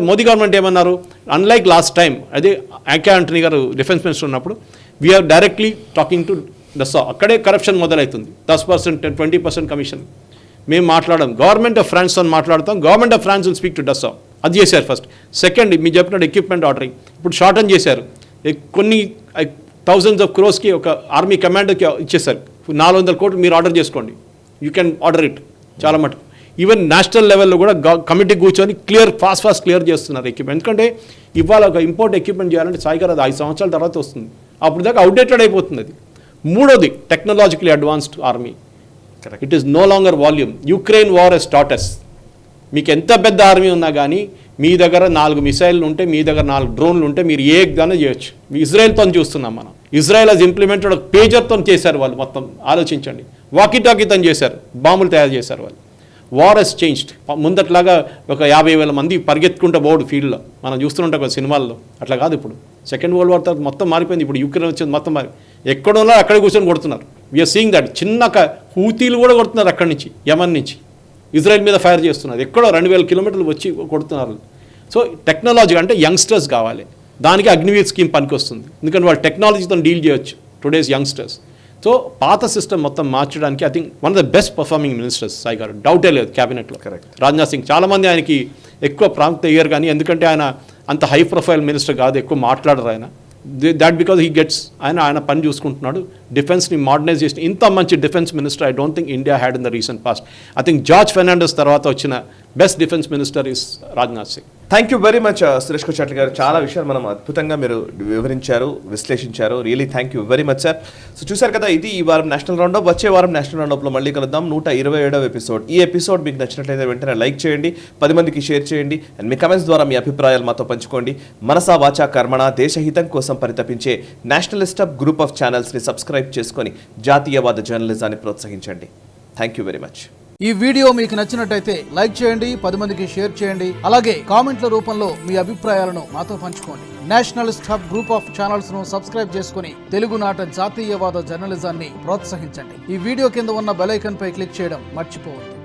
మోదీ గవర్నమెంట్ ఏమన్నారు, అన్లైక్ లాస్ట్ టైం, అదే A K Antony garu defence minister ఉన్నప్పుడు, we're directly talking to Dassault. అక్కడే కరప్షన్ మొదలవుతుంది. 10%, 20% కమిషన్. మేము మాట్లాడడం, గవర్నమెంట్ ఆఫ్ ఫ్రాన్స్ అని మాట్లాడతాం, government of France will speak to Dassault. అది చేశారు ఫస్ట్. సెకండ్, మీరు చెప్పినట్టు ఎక్విప్మెంట్ ఆర్డరింగ్ ఇప్పుడు షార్టన్ చేశారు. కొన్ని థౌజండ్స్ ఆఫ్ క్రోర్స్కి ఒక ఆర్మీ కమాండర్కి ఇచ్చేసారు. 400 కోట్లు మీరు ఆర్డర్ చేసుకోండి, యూ కెన్ ఆర్డర్ ఇట్. చాలా మటుకు ఈవెన్ నేషనల్ లెవెల్లో కూడా కమిటీ కూర్చొని ఫాస్ట్ క్లియర్ చేస్తున్నారు ఎక్విప్మెంట్. ఎందుకంటే ఇవాళ ఒక ఇంపోర్ట్ ఎక్విప్మెంట్ చేయాలంటే సాయిగారు అది 5 సంవత్సరాల తర్వాత వస్తుంది, అప్పుడు దాకా అవుట్డేటెడ్ అయిపోతుంది అది. మూడోది technologically advanced army. It is no longer volume. Ukraine war has taught us. మీకు ఎంత పెద్ద ఆర్మీ ఉన్నా కానీ మీ దగ్గర 4 మిసైళ్ళు ఉంటే, మీ దగ్గర 4 డ్రోన్లు ఉంటే మీరు ఏ దాన్ని చేయొచ్చు. ఇజ్రాయెల్తో చూస్తున్నాం మనం. ఇజ్రాయెల్ హజ్ ఇంప్లిమెంటెడ్ పేజర్తో చేశారు వాళ్ళు. మొత్తం ఆలోచించండి, వాకీటాకీతో చేశారు, బాంబులు తయారు చేశారు వాళ్ళు. War has changed. ముందట్లాగా ఒక 50,000 మంది పరిగెత్తుకుంటూ పోడు ఫీల్డ్లో మనం చూస్తుంటాం ఒక సినిమాల్లో. అట్లా కాదు ఇప్పుడు. సెకండ్ వరల్డ్ వార్ తర్వాత మొత్తం మారిపోయింది. ఇప్పుడు యుక్రెయిన్ వచ్చింది, మొత్తం ఎక్కడ ఉన్నా అక్కడే కూర్చొని కొడుతున్నారు. We're seeing that. చిన్న హూతీలు కూడా కొడుతున్నారు అక్కడి నుంచి, యమన్ నుంచి. ఇజ్రాయెల్ మీద ఫైర్ చేస్తున్నారు, ఎక్కడో 2,000 కిలోమీటర్లు వచ్చి కొడుతున్నారు. సో టెక్నాలజీ అంటే యంగ్స్టర్స్ కావాలి. దానికి అగ్నివీర్ స్కీమ్ పనికి వస్తుంది, ఎందుకంటే వాళ్ళు టెక్నాలజీతో డీల్ చేయొచ్చు టుడేస్ యంగ్స్టర్స్. సో పాత సిస్టమ్ మొత్తం మార్చడానికి I think one of the best performing ministers Sai గారు, డౌటే లేదు క్యాబినెట్లో. కరెక్ట్. రాజ్నాథ్ సింగ్, చాలామంది ఆయనకి ఎక్కువ ప్రాముఖ్యత ఇయ్యరు, కానీ ఎందుకంటే ఆయన అంత హై ప్రొఫైల్ మినిస్టర్ కాదు, ఎక్కువ మాట్లాడరు ఆయన. దాట్ బికాజ్ హీ గెట్స్, ఆయన పని చూసుకుంటున్నాడు. డిఫెన్స్ని మోడర్నైజేషన్, ఇంత మంచి defence minister I don't think India had in the recent past. I think George Fernandes తర్వాత వచ్చిన best defence minister is Rajnath Singh. Thank you very much Suresh Kochatla garu. చాలా విషయాలు మనం అద్భుతంగా మీరు వివరించారు, విశ్లేషించారు. Really thank you very much sir. So చూసారు కదా, ఇది ఈ వారం నేషనల్ రౌండప్. వచ్చే వారం నేషనల్ రౌండప్లో మళ్ళీ కలుద్దాం. 127వ ఎపిసోడ్. ఈ ఎపిసోడ్ మీకు నచ్చినట్లయితే వెంటనే లైక్ చేయండి, 10 మందికి షేర్ చేయండి, అండ్ మీ కమెంట్స్ ద్వారా మీ అభిప్రాయాలు మాతో పంచుకోండి. మనసా వాచా కర్మణ దేశహితం కోసం పరితపించే నేషనలిస్ట్ హబ్ గ్రూప్ ఆఫ్ ఛానల్స్ని సబ్స్క్రైబ్ చేసుకొని జాతీయవాద జర్నలిజాన్ని ప్రోత్సహించండి. Thank you very much. ఈ వీడియో మీకు నచ్చినట్టయితే లైక్ చేయండి, 10 మందికి షేర్ చేయండి. అలాగే కామెంట్ల రూపంలో మీ అభిప్రాయాలను మాతో పంచుకోండి. Nationalist hub group of channels ను సబ్స్క్రైబ్ చేసుకుని తెలుగునాట జాతీయవాద జర్నలిజాన్ని ప్రోత్సహించండి. ఈ వీడియో కింద ఉన్న బెల్ ఐకాన్ పై క్లిక్ చేయడం మర్చిపోవద్దు.